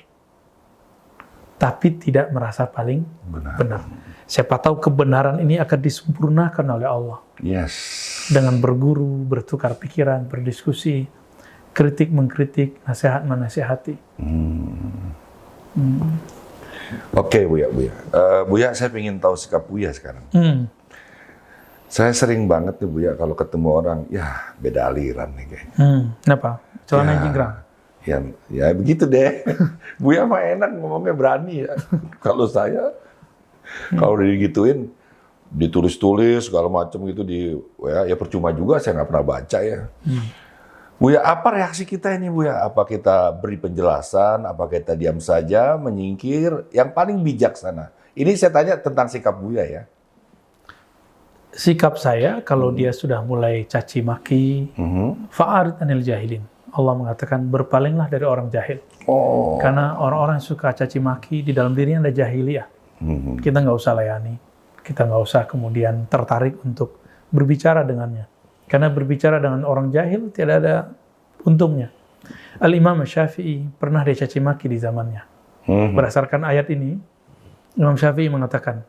tapi tidak merasa paling benar. Siapa tahu kebenaran ini akan disempurnakan oleh Allah. Yes. Dengan berguru, bertukar pikiran, berdiskusi, kritik mengkritik, nasihat menasihati. Oke, Buya. Buya, saya ingin tahu sikap Buya sekarang. Saya sering banget nih Buya kalau ketemu orang, ya beda aliran nih kayaknya. Kenapa? Celana jingkrang? Ya begitu deh. Buya mah enak ngomongnya, berani ya. Kalau saya, kalau udah digituin, ditulis-tulis segala macam gitu ya percuma juga, saya nggak pernah baca ya. Buya, apa reaksi kita ini Buya? Apa kita beri penjelasan? Apa kita diam saja, menyingkir? Yang paling bijaksana. Ini saya tanya tentang sikap Buya ya. Sikap saya, kalau dia sudah mulai caci maki, fa'arid anil jahilin. Allah mengatakan berpalinglah dari orang jahil. Karena orang-orang yang suka caci maki, di dalam dirinya ada jahiliyah. Kita nggak usah layani. Kita nggak usah kemudian tertarik untuk berbicara dengannya. Karena berbicara dengan orang jahil tidak ada untungnya. Al-Imam Syafi'i pernah dicaci maki di zamannya. Berdasarkan ayat ini, Imam Syafi'i mengatakan,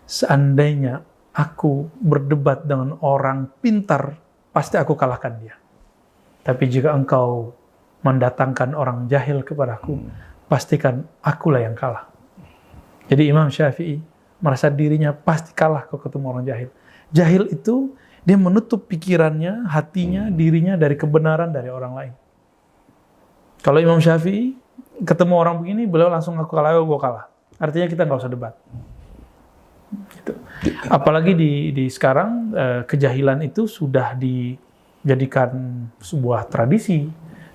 seandainya aku berdebat dengan orang pintar, pasti aku kalahkan dia. Tapi jika engkau mendatangkan orang jahil kepadaku, pastikan akulah yang kalah. Jadi Imam Syafi'i merasa dirinya pasti kalah kalau ketemu orang jahil. Jahil itu dia menutup pikirannya, hatinya, dirinya dari kebenaran dari orang lain. Kalau Imam Syafi'i ketemu orang begini, beliau langsung aku kalah, gue kalah. Artinya kita nggak usah debat. Gitu. Apalagi di sekarang kejahilan itu sudah dijadikan sebuah tradisi.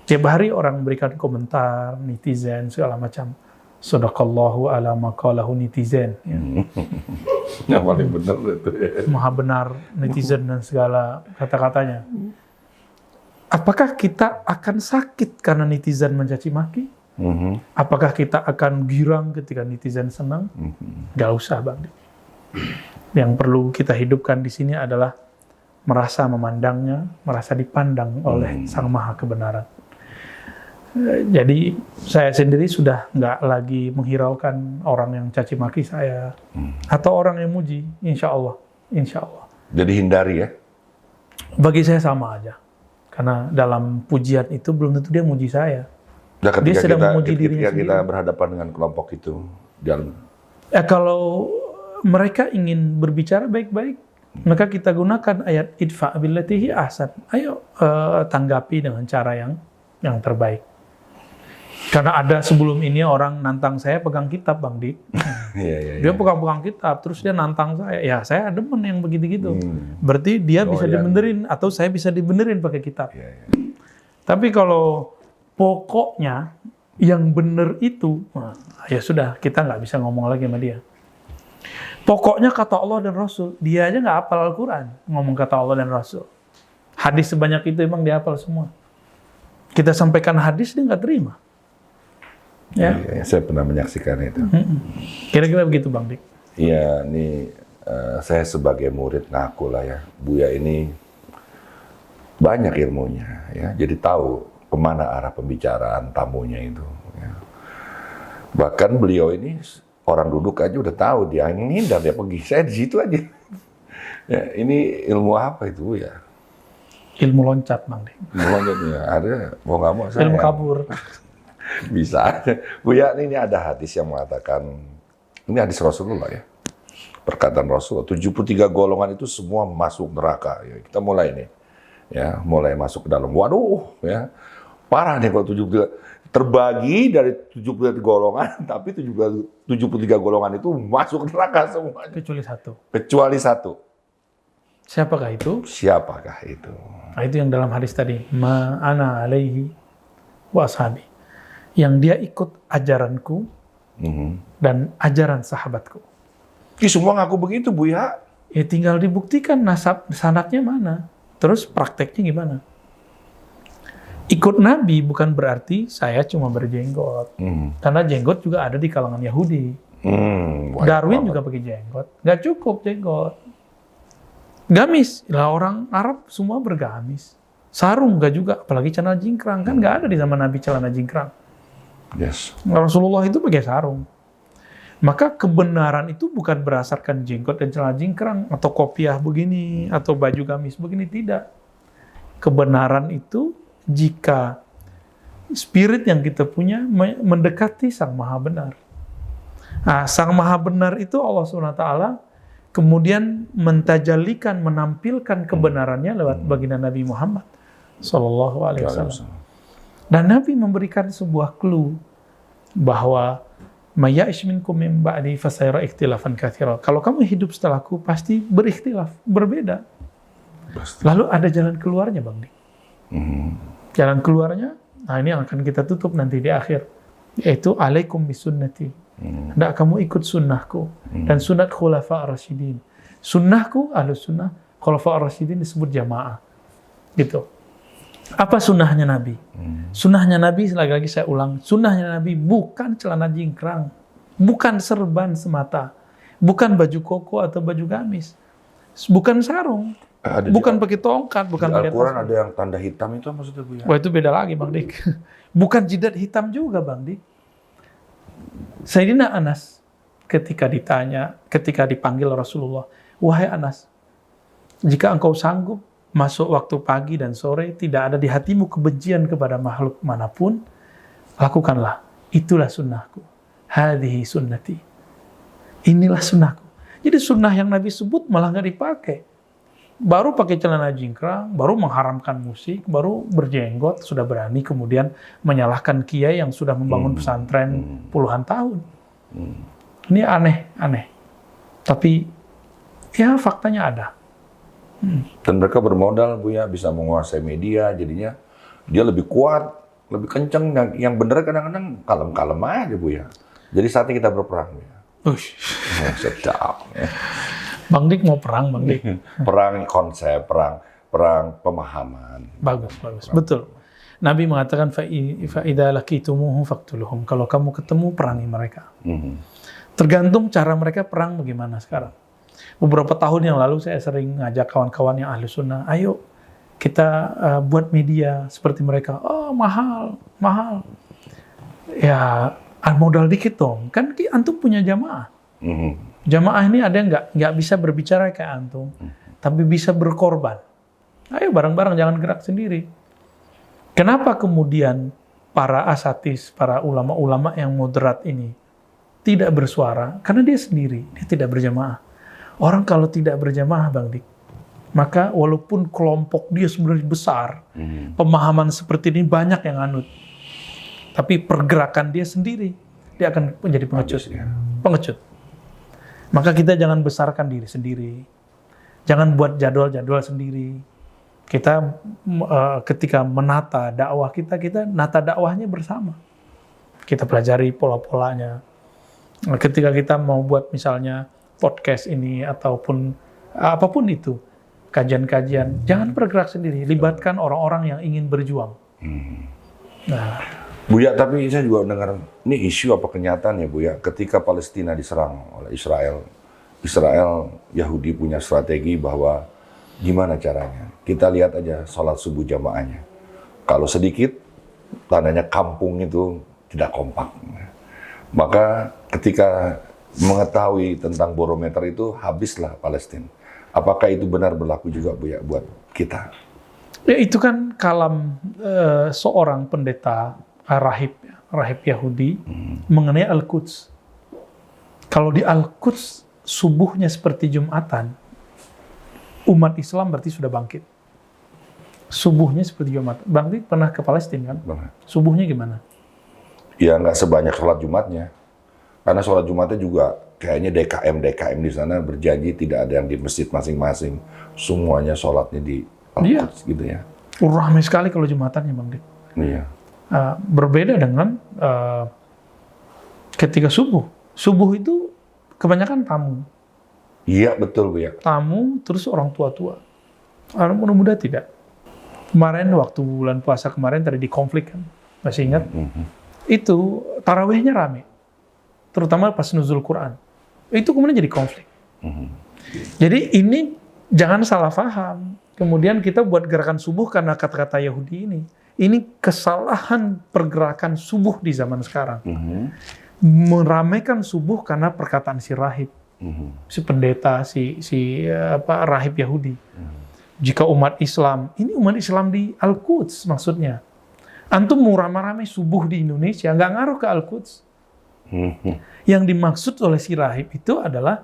Tiap hari orang memberikan komentar, netizen segala macam. Sadaqallahu ala maqalahu netizen. Ya. Yang paling benar itu. Maha benar netizen dan segala kata-katanya. Apakah kita akan sakit karena netizen mencaci maki? Apakah kita akan girang ketika netizen senang? Gak usah, Bang. Yang perlu kita hidupkan di sini adalah merasa memandangnya, merasa dipandang oleh Sang Maha Kebenaran. Jadi saya sendiri sudah nggak lagi menghiraukan orang yang caci maki saya atau orang yang muji, insya Allah. Jadi hindari ya? Bagi saya sama aja, karena dalam pujian itu belum tentu dia muji saya. Nah, dia sedang memuji dirinya sendiri. Kita berhadapan dengan kelompok itu, kalau mereka ingin berbicara baik-baik, maka kita gunakan ayat idfa billati hi ahsan. Ayo tanggapi dengan cara yang terbaik. Karena ada sebelum ini orang nantang saya pegang kitab, Bang Dik. Dia pegang kitab, terus dia nantang saya. Ya, saya demen yang begitu-gitu. Berarti dia bisa dibenerin, atau saya bisa dibenerin pakai kitab. Tapi kalau pokoknya yang bener itu, nah, ya sudah, kita nggak bisa ngomong lagi sama dia. Pokoknya kata Allah dan Rasul, dia aja nggak hafal Al-Quran, ngomong kata Allah dan Rasul. Hadis sebanyak itu emang dia hafal semua. Kita sampaikan hadis, dia nggak terima. Ya. Saya pernah menyaksikan itu. Kira-kira begitu, Bang Dik. Iya, ini saya sebagai murid ngaku lah ya, Buya ini banyak ilmunya, ya. Jadi tahu kemana arah pembicaraan tamunya itu. Ya. Bahkan beliau ini orang duduk aja udah tahu dia ngindar, dia pergi. Saya di situ aja. Ya, ini ilmu apa itu ya? Ilmu loncat, Bang Dik. Ilmu loncat ya, ada mau nggak mau saya. Ilmu kabur. Bisa. Buya, ini ada hadis yang mengatakan, ini hadis Rasulullah ya. Perkataan Rasulullah, 73 golongan itu semua masuk neraka. Ya, kita mulai nih. Ya, mulai masuk ke dalam. Waduh, ya. Parah nih kalau 73. Terbagi dari 73 golongan, tapi 73 golongan itu masuk neraka semua. Kecuali satu. Kecuali satu. Siapakah itu? Siapakah itu? Nah, itu yang dalam hadis tadi, ma ana alaihi wa ashabi. Yang dia ikut ajaranku dan ajaran sahabatku. Semua ngaku begitu, Buya. Ya tinggal dibuktikan nasab sanadnya mana. Terus prakteknya gimana? Ikut Nabi bukan berarti saya cuma berjenggot. Karena jenggot juga ada di kalangan Yahudi. Darwin juga pakai jenggot. Nggak cukup jenggot. Gamis, lah orang Arab semua bergamis. Sarung nggak juga, apalagi celana jingkrang. Kan nggak ada di zaman Nabi celana jingkrang. Yes. Rasulullah itu pakai sarung. Maka kebenaran itu bukan berdasarkan jenggot dan celana jingkrang, atau kopiah begini, atau baju gamis begini, tidak. Kebenaran itu jika spirit yang kita punya mendekati Sang Maha Benar. Nah, Sang Maha Benar itu Allah SWT kemudian mentajalikan, menampilkan kebenarannya lewat baginda Nabi Muhammad SAW. Dan Nabi memberikan sebuah clue bahwa Maya'ish minkum min ba'di fasayara ikhtilafan katsira. Kalau kamu hidup setelahku pasti berikhtilaf, berbeda. Lalu ada jalan keluarnya, Bang Dik. Jalan keluarnya, nah ini yang akan kita tutup nanti di akhir, yaitu alaikum bisunnati. Hendak kamu ikut sunnahku dan sunnat khulafa ar-rasyidin. Sunnahku ahlus sunnah, khulafa ar-rasyidin disebut jamaah. Gitu. Apa sunnahnya Nabi? Sunnahnya Nabi, lagi-lagi saya ulang, sunnahnya Nabi bukan celana jingkrang, bukan serban semata, bukan baju koko atau baju gamis, bukan sarung, bukan pakai tongkat, bukan pakai Al-Quran ada yang tanda hitam itu maksudnya, Bu ya? Wah, itu beda lagi, Bang Dik. Bukan jidat hitam juga, Bang Dik. Sayyidina Anas ketika dipanggil Rasulullah, wahai Anas, jika engkau sanggup masuk waktu pagi dan sore, tidak ada di hatimu kebencian kepada makhluk manapun, lakukanlah. Itulah sunnahku. Hadhihi sunnati. Inilah sunnahku. Jadi sunnah yang Nabi sebut malah nggak dipakai. Baru pakai celana jingkrang, baru mengharamkan musik, baru berjenggot, sudah berani kemudian menyalahkan kiai yang sudah membangun pesantren puluhan tahun. Ini aneh. Tapi ya faktanya ada. Dan mereka bermodal, Bu ya, bisa menguasai media, jadinya dia lebih kuat, lebih kenceng. Yang bener kadang-kadang kalem-kalem aja, Bu ya. Jadi saatnya kita berperang, Bu ya. Sedap. Bang Dik mau perang, Bang Dik. Perang konsep, perang pemahaman. Bagus. Betul. Nabi mengatakan, fa'idha laqitumuhum faqtuluhum. Kalau kamu ketemu, perangi mereka. Tergantung cara mereka perang bagaimana sekarang. Beberapa tahun yang lalu saya sering ngajak kawan-kawan yang ahli sunnah, ayo kita buat media seperti mereka. Oh, mahal. Ya, modal dikit dong. Kan antum punya jamaah. Jamaah ini ada yang nggak bisa berbicara kayak antum, tapi bisa berkorban. Ayo bareng-bareng, jangan gerak sendiri. Kenapa kemudian para asatis, para ulama-ulama yang moderat ini tidak bersuara? Karena dia sendiri, dia tidak berjamaah. Orang kalau tidak berjamaah, Bang Dik, maka walaupun kelompok dia sebenarnya besar, pemahaman seperti ini banyak yang anut, tapi pergerakan dia sendiri, dia akan menjadi pengecut. Maka kita jangan besarkan diri sendiri, jangan buat jadwal-jadwal sendiri. Kita ketika menata dakwah kita nata dakwahnya bersama. Kita pelajari pola-polanya. Ketika kita mau buat misalnya podcast ini ataupun apapun itu, kajian-kajian, jangan bergerak sendiri, libatkan orang-orang yang ingin berjuang. Nah, Buya, tapi saya juga dengar ini isu apa kenyataan ya, Buya, ketika Palestina diserang oleh Israel, Yahudi punya strategi bahwa gimana caranya? Kita lihat aja sholat subuh jamaahnya. Kalau sedikit, tandanya kampung itu tidak kompak. Maka ketika mengetahui tentang barometer itu, habislah Palestina. Apakah itu benar berlaku juga, Bu ya, buat kita? Ya, itu kan kalam seorang pendeta rahib Yahudi mengenai Al-Quds. Kalau di Al-Quds subuhnya seperti Jumatan, umat Islam berarti sudah bangkit. Subuhnya seperti Jumatan. Bang Dik pernah ke Palestina kan? Benar. Subuhnya gimana? Ya nggak sebanyak sholat Jumatnya. Karena sholat Jumatnya juga kayaknya DKM di sana berjanji tidak ada yang di masjid masing-masing, semuanya sholatnya di Al-Quds gitu ya. Ramai sekali kalau Jumatannya, Bang Dik. Iya. Berbeda dengan ketika subuh. Subuh itu kebanyakan tamu. Iya betul Bu ya. Tamu terus orang tua-tua. Orang muda-muda tidak. Kemarin waktu bulan puasa kemarin terjadi konflik kan, masih ingat? Itu tarawihnya rame, terutama pas nuzul Quran. Itu kemudian jadi konflik. Jadi ini jangan salah paham. Kemudian kita buat gerakan subuh karena kata-kata Yahudi ini. Ini kesalahan pergerakan subuh di zaman sekarang. Meramaikan subuh karena perkataan si rahib, si pendeta, si rahib Yahudi. Jika umat Islam, ini umat Islam di Al-Quds maksudnya. Antum mau ramai-ramai subuh di Indonesia, nggak ngaruh ke Al-Quds. Yang dimaksud oleh si rahib itu adalah,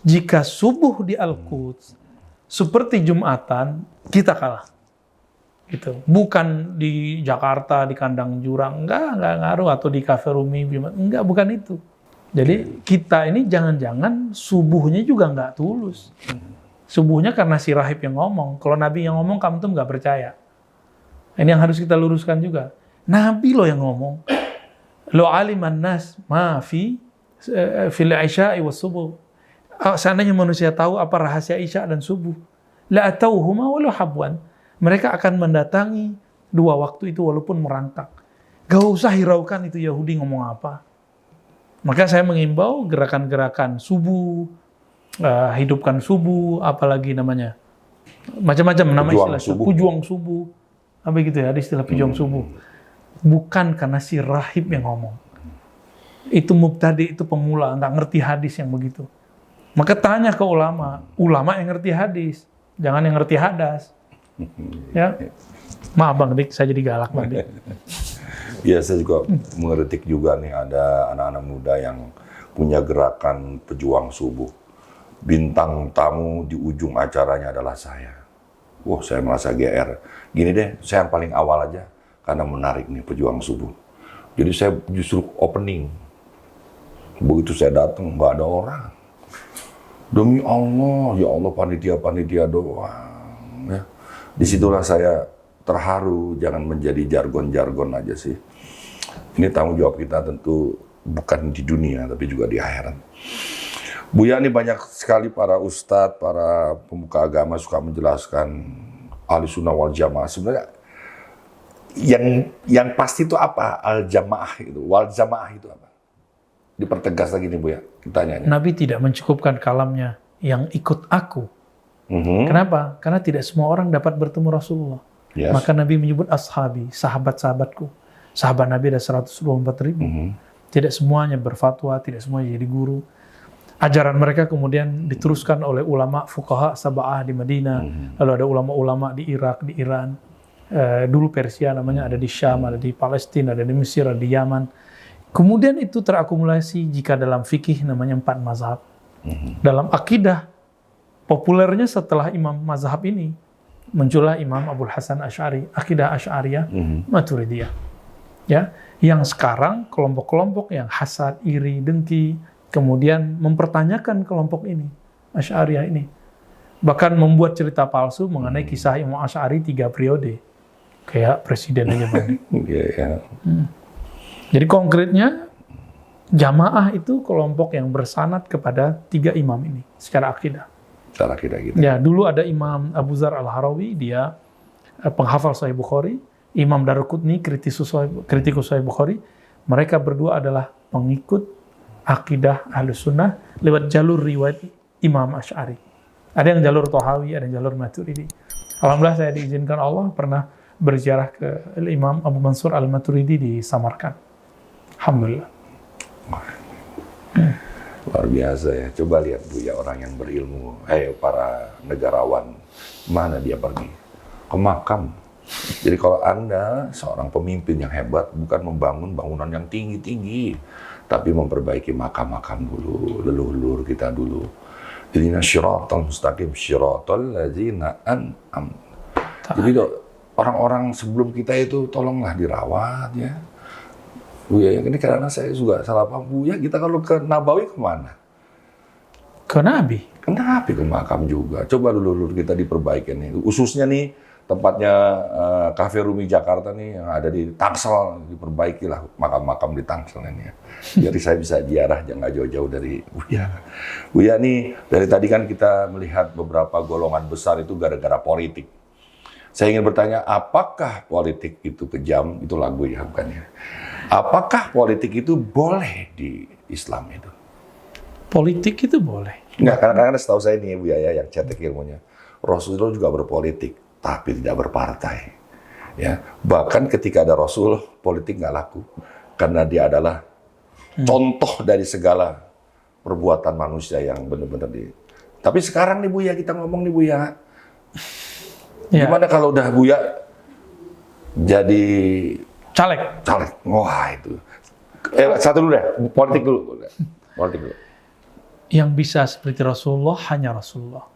jika subuh di Al-Quds, seperti Jumatan, kita kalah. Gitu. Bukan di Jakarta, di kandang jurang, nggak ngaruh, atau di Cafe Rumi, enggak, bukan itu. Jadi kita ini jangan-jangan subuhnya juga nggak tulus. Subuhnya karena si rahib yang ngomong. Kalau Nabi yang ngomong, kamu tuh nggak percaya. Ini yang harus kita luruskan juga. Nabi loh yang ngomong. Lo aliman nas ma fi fil isya'i was subuh. Seandainya manusia tahu apa rahasia isya dan subuh, la atauhuma walau habwan. Mereka akan mendatangi dua waktu itu walaupun merangkak. Gak usah hiraukan itu Yahudi ngomong apa. Maka saya mengimbau gerakan-gerakan subuh, hidupkan subuh, apalagi namanya, macam-macam nama istilah subuh. Pejuang subuh, apa gitu ya, ada istilah pejuang subuh. Bukan karena si rahib yang ngomong. Itu mubtadi, itu pemula, nggak ngerti hadis yang begitu. Maka tanya ke ulama yang ngerti hadis, jangan yang ngerti hadas. Ya, maaf Bang Dik, saya jadi galak Bang Dik. Ya, saya juga mengeritik juga nih, ada anak-anak muda yang punya gerakan pejuang subuh. Bintang tamu di ujung acaranya adalah saya. Wah, saya merasa GR. Gini deh, saya yang paling awal aja, karena menarik nih pejuang subuh. Jadi saya justru opening. Begitu saya datang, nggak ada orang. Demi Allah, ya Allah, panitia doang. Ya. Disitulah saya terharu, jangan menjadi jargon-jargon aja sih. Ini tanggung jawab kita tentu bukan di dunia, tapi juga di akhirat. Buya, ini banyak sekali para ustadz, para pemuka agama suka menjelaskan ahli sunnah wal jamaah. Sebenarnya yang pasti itu apa? Al jamaah itu, wal jamaah itu apa? Dipertegas lagi nih Buya, ditanya. Nabi tidak mencukupkan kalamnya yang ikut aku. Kenapa? Karena tidak semua orang dapat bertemu Rasulullah. Yes. Maka Nabi menyebut ashabi, sahabat-sahabatku. Sahabat Nabi ada 124.000. Tidak semuanya berfatwa, tidak semuanya jadi guru. Ajaran mereka kemudian diteruskan oleh ulama fuqaha sab'ah di Madinah, lalu ada ulama-ulama di Irak, di Iran, dulu Persia namanya, ada di Syam, ada di Palestina, ada di Mesir, ada di Yaman. Kemudian itu terakumulasi jika dalam fikih namanya 4 mazhab. Dalam akidah, populernya setelah imam mazhab ini, muncullah Imam Abul Hasan Asy'ari, akidah Asy'ariyah, Maturidiyah. Ya, yang sekarang kelompok-kelompok yang hasad, iri, dengki, kemudian mempertanyakan kelompok ini, Asy'ariyah ini. Bahkan membuat cerita palsu mengenai kisah Imam Asy'ari 3 periode. Kayak presiden aja Bang. Jadi konkretnya, jamaah itu kelompok yang bersanad kepada 3 imam ini, secara akidah. Secara akidah gitu. Ya, dulu ada Imam Abu Dzar Al-Harawi, dia penghafal Sahih Bukhari. Imam Daruqutni, kritikus Sahih Bukhari. Mereka berdua adalah pengikut akidah Ahlus Sunnah lewat jalur riwayat Imam Asy'ari. Ada yang jalur Thahawi, ada yang jalur Maturidi. Alhamdulillah saya diizinkan Allah pernah berziarah ke Imam Abu Mansur Al-Maturidi di Samarkand. Alhamdulillah. Luar biasa ya. Coba lihat Buya, orang yang berilmu, para negarawan, mana dia pergi? Ke makam. Jadi kalau Anda seorang pemimpin yang hebat, bukan membangun bangunan yang tinggi-tinggi, tapi memperbaiki makam-makam dulu, leluhur kita dulu. Ihdina syiratal mustaqim, syiratal ladzina an'am. Jadi orang-orang sebelum kita itu tolonglah dirawat ya. Buya, ini karena saya juga salah paham. Buya, kita kalau ke Nabawi kemana? Ke Nabi. Kenapa ke makam juga? Coba dulu kita diperbaiki nih. Khususnya nih tempatnya Cafe Rumi Jakarta nih yang ada di Tangsel, diperbaikilah makam-makam di Tangsel ini ya. Jadi saya bisa ziarah jangan jauh-jauh dari Buya. Buya nih dari tadi kan kita melihat beberapa golongan besar itu gara-gara politik. Saya ingin bertanya, apakah politik itu kejam? Itu lagu ya bukan ya? Apakah politik itu boleh di Islam itu? Politik itu boleh. Enggak, karena setahu saya nih Bu ya yang cetek ilmunya. Rasulullah juga berpolitik, tapi tidak berpartai. Ya, bahkan ketika ada Rasul, politik nggak laku. Karena dia adalah contoh dari segala perbuatan manusia yang benar-benar di... Tapi sekarang nih Buya, kita ngomong nih Buya. Ya. Gimana kalau udah Buya jadi Caleg. Wah itu. Satu dulu deh, politik dulu. Yang bisa seperti Rasulullah hanya Rasulullah.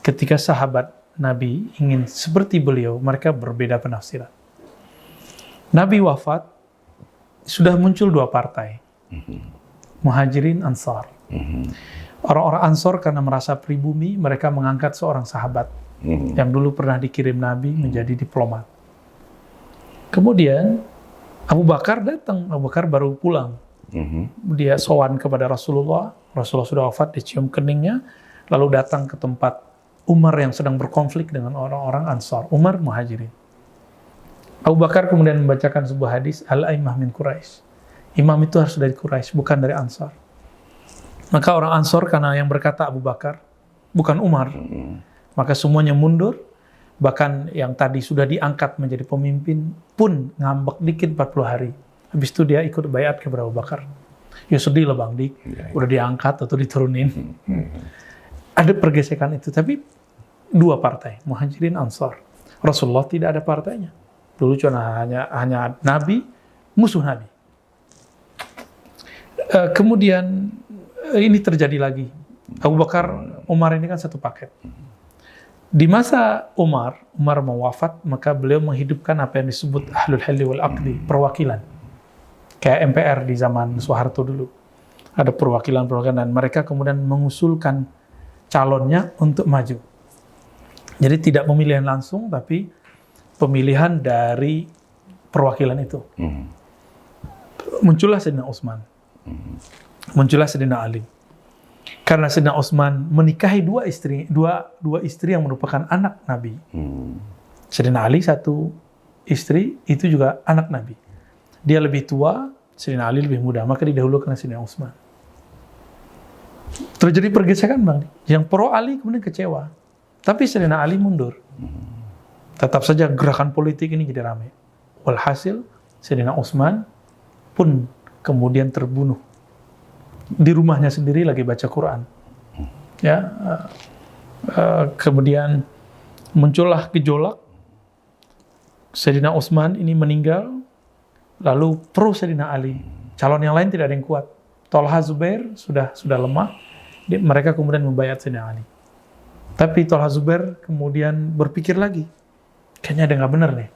Ketika sahabat Nabi ingin seperti beliau, mereka berbeda penafsiran. Nabi wafat, sudah muncul dua partai. Muhajirin, Ansar. Orang-orang Ansar karena merasa pribumi, mereka mengangkat seorang sahabat yang dulu pernah dikirim Nabi menjadi diplomat. Kemudian Abu Bakar datang, Abu Bakar baru pulang. Dia sowan kepada Rasulullah sudah wafat, dicium keningnya, lalu datang ke tempat Umar yang sedang berkonflik dengan orang-orang Ansar, Umar Muhajirin. Abu Bakar kemudian membacakan sebuah hadis, Al-Aimah min Quraisy. Imam itu harus dari Quraisy, bukan dari Ansar. Maka orang Ansar karena yang berkata Abu Bakar, bukan Umar, maka semuanya mundur, bahkan yang tadi sudah diangkat menjadi pemimpin pun ngambek dikit 40 hari. Habis itu dia ikut bayat kepada Abu Bakar. Ya sedih lah Bang Dik, udah diangkat atau diturunin. Ada pergesekan itu, tapi dua partai, Muhajirin, Ansar. Rasulullah tidak ada partainya. Dulu cuma hanya Nabi, musuh Nabi. Kemudian ini terjadi lagi. Abu Bakar, Umar ini kan satu paket. Di masa Umar mau wafat, maka beliau menghidupkan apa yang disebut Ahlul Halli wal Aqdi, perwakilan. Kayak MPR di zaman Soeharto dulu. Ada perwakilan dan mereka kemudian mengusulkan calonnya untuk maju. Jadi tidak pemilihan langsung, tapi pemilihan dari perwakilan itu. Muncullah Sayyidina Utsman. Muncullah Sayyidina Ali. Karena Sayyidina Utsman menikahi dua istri yang merupakan anak Nabi. Sayyidina Ali satu istri, itu juga anak Nabi. Dia lebih tua, Sayyidina Ali lebih muda, maka didahulukan Sayyidina Utsman. Terjadi pergesekan Bang. Yang pro Ali kemudian kecewa. Tapi Sayyidina Ali mundur. Tetap saja gerakan politik ini jadi ramai. Walhasil Sayyidina Utsman pun kemudian terbunuh. Di rumahnya sendiri lagi baca Quran. Ya, kemudian muncullah gejolak. Sayyidina Utsman ini meninggal, lalu pro Sayyidina Ali. Calon yang lain tidak ada yang kuat. Tolha Zubair sudah lemah. Mereka kemudian membayat Sayyidina Ali. Tapi Tolha Zubair kemudian berpikir lagi. Kayaknya ada nggak benar nih.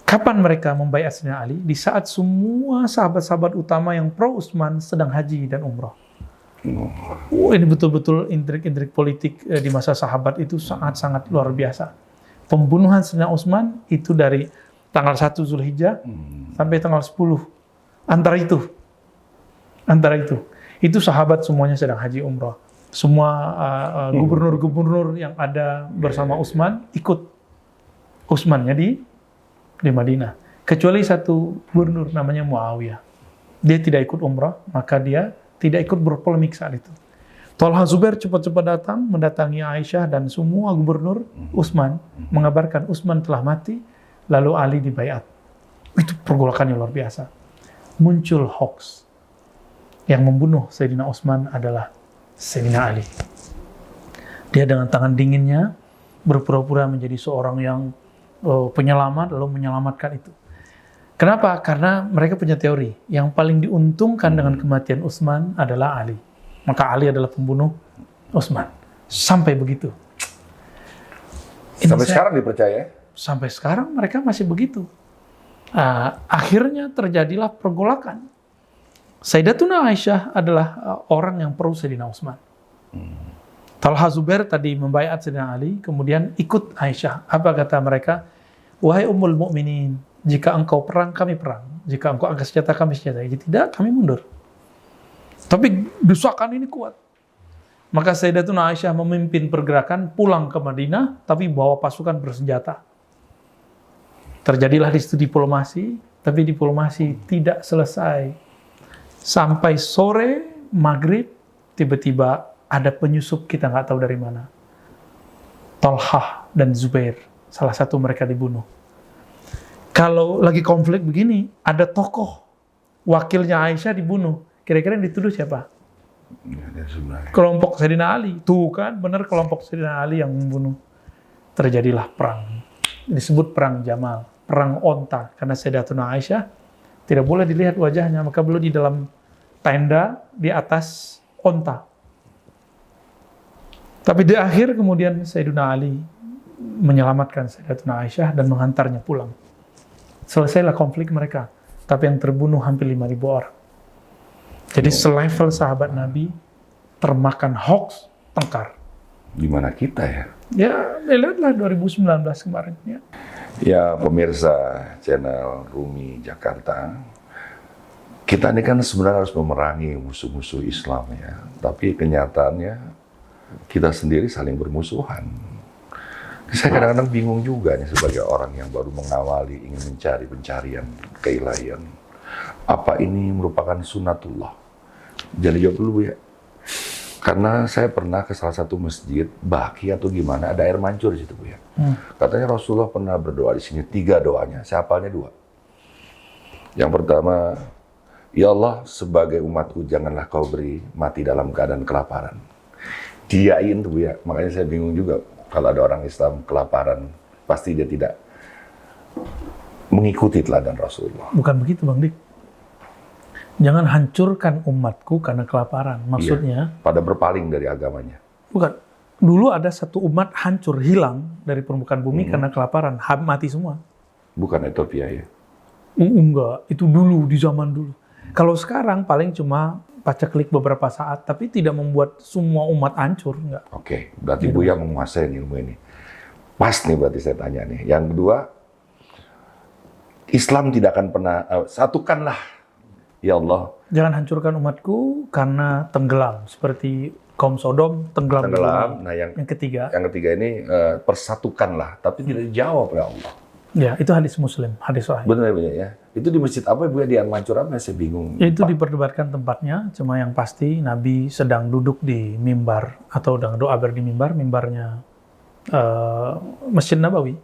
Kapan mereka membayat Sayyidina Ali? Di saat semua sahabat-sahabat utama yang pro Utsman sedang haji dan umrah. Ini betul-betul intrik-intrik politik di masa sahabat itu sangat-sangat luar biasa. Pembunuhan Sayyidina Utsman itu dari tanggal 1 Zulhijjah sampai tanggal 10. Antara itu. Itu sahabat semuanya sedang haji umrah. Semua gubernur-gubernur yang ada bersama Utsman ikut Utsmannya di Madinah. Kecuali satu gubernur namanya Muawiyah. Dia tidak ikut umrah, maka dia tidak ikut berpolemik saat itu. Tolha Zubair cepat-cepat datang, mendatangi Aisyah dan semua gubernur Utsman, mengabarkan Utsman telah mati, lalu Ali dibayat. Itu pergolakan yang luar biasa. Muncul hoax. Yang membunuh Sayyidina Utsman adalah Sayyidina Ali. Dia dengan tangan dinginnya berpura-pura menjadi seorang yang penyelamat, lalu menyelamatkan itu. Kenapa? Karena mereka punya teori. Yang paling diuntungkan dengan kematian Utsman adalah Ali. Maka Ali adalah pembunuh Utsman. Sampai begitu. Sampai sekarang dipercaya? Sampai sekarang mereka masih begitu. Akhirnya terjadilah pergolakan. Sayyidatuna Aisyah adalah orang yang pro Sayyidina Utsman. Talha Zubair tadi membaiat Sayyidina Ali, kemudian ikut Aisyah. Apa kata mereka? Wahai Ummul Mukminin, jika engkau perang, kami perang. Jika engkau angkat senjata, kami senjata. Jika tidak, kami mundur. Tapi desakan ini kuat. Maka Sayyidatuna Aisyah memimpin pergerakan pulang ke Madinah, tapi bawa pasukan bersenjata. Terjadilah di situ diplomasi, tapi diplomasi tidak selesai. Sampai sore, maghrib, tiba-tiba ada penyusup kita nggak tahu dari mana. Talhah dan Zubair, salah satu mereka dibunuh. Kalau lagi konflik begini, ada tokoh, wakilnya Aisyah dibunuh. Kira-kira yang dituduh siapa? Kelompok Sayyidina Ali. Tuh kan, benar kelompok Sayyidina Ali yang membunuh. Terjadilah perang. Disebut perang Jamal, perang onta. Karena Sayyidatuna Aisyah tidak boleh dilihat wajahnya, maka beliau di dalam tenda di atas onta. Tapi di akhir kemudian Sayyidina Ali menyelamatkan Sayyidatuna Aisyah dan menghantarnya pulang. Selesailah konflik mereka. Tapi yang terbunuh hampir 5.000 orang. Jadi selevel sahabat Nabi termakan hoax, tengkar. Di mana kita ya? Ya, lihatlah 2019 kemarin. Ya. Ya, pemirsa channel Rumi Jakarta. Kita ini kan sebenarnya harus memerangi musuh-musuh Islam ya. Tapi kenyataannya kita sendiri saling bermusuhan. Saya kadang-kadang bingung juga nih sebagai orang yang baru mengawali ingin mencari pencarian keilahian. Apa ini merupakan sunatullah? Jadi jawab dulu ya. Karena saya pernah ke salah satu masjid, Baki atau gimana, ada air mancur di situ Bu ya. Katanya Rasulullah pernah berdoa di sini 3 doanya, saya hafalnya 2. Yang pertama, ya Allah sebagai umatku janganlah kau beri mati dalam keadaan kelaparan. Diain tuh Bu ya, makanya saya bingung juga kalau ada orang Islam kelaparan, pasti dia tidak mengikuti teladan Rasulullah. Bukan begitu Bang Dik. Jangan hancurkan umatku karena kelaparan. Maksudnya, iya, pada berpaling dari agamanya. Bukan. Dulu ada satu umat hancur, hilang dari permukaan bumi karena kelaparan. Mati semua. Bukan Ethiopia ya? Enggak, itu dulu, di zaman dulu. Kalau sekarang paling cuma paceklik beberapa saat, tapi tidak membuat semua umat hancur. Enggak. Oke, berarti Buya menguasai ilmu ini. Pas nih berarti saya tanya nih. Yang kedua, Islam tidak akan pernah, satukanlah, ya Allah. Jangan hancurkan umatku karena tenggelam. Seperti kaum Sodom tenggelam. Nah yang ketiga. Yang ketiga ini persatukanlah, tapi tidak dijawab ya Allah. Ya, itu hadis Muslim, hadis sahih. Benar ya. Itu di masjid apa Bu ya, di Al-Mansur apa? Saya bingung. Ya, itu diperdebatkan tempatnya, cuma yang pasti Nabi sedang duduk di mimbar atau sedang doa di mimbarnya Masjid Nabawi.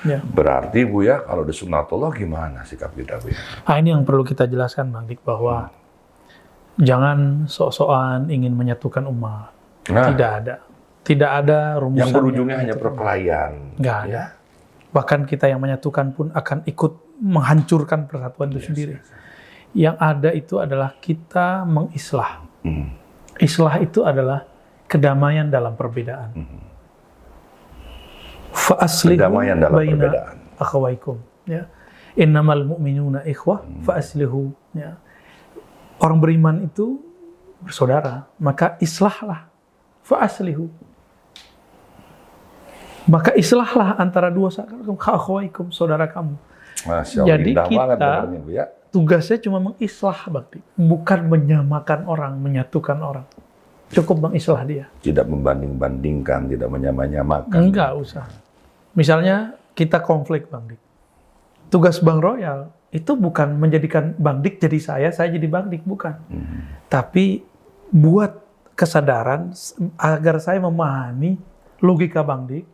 Ya. Berarti Bu ya, kalau di sunatullah gimana sikap kita Bu ya? Nah, ini yang perlu kita jelaskan Bang Dik, bahwa jangan sok-sokan ingin menyatukan umat. Tidak ada. Tidak ada rumusan yang berujungnya hanya perkelahian. Nggak ada. Ya. Bahkan kita yang menyatukan pun akan ikut menghancurkan persatuan itu sendiri. Yang ada itu adalah kita mengislah. Islah itu adalah kedamaian dalam perbedaan. Kedamaian dalam perbedaan. Akhawaikum. Ya. Innamal mu'minuna ikhwah fa'aslihu. Ya. Orang beriman itu bersaudara, maka islahlah. Fa'aslihu. Maka islahlah antara dua akhawaikum, saudara kamu. Masya Allah, jadi kita Bu ya. Tugasnya cuma mengislah Bakti, bukan menyamakan orang, menyatukan orang. Cukup mengislah dia. Tidak membanding-bandingkan, tidak menyamakan. Enggak usah. Misalnya kita konflik Bang Dik. Tugas Bang Royal itu bukan menjadikan Bang Dik jadi saya jadi Bang Dik, bukan. Tapi buat kesadaran agar saya memahami logika Bang Dik,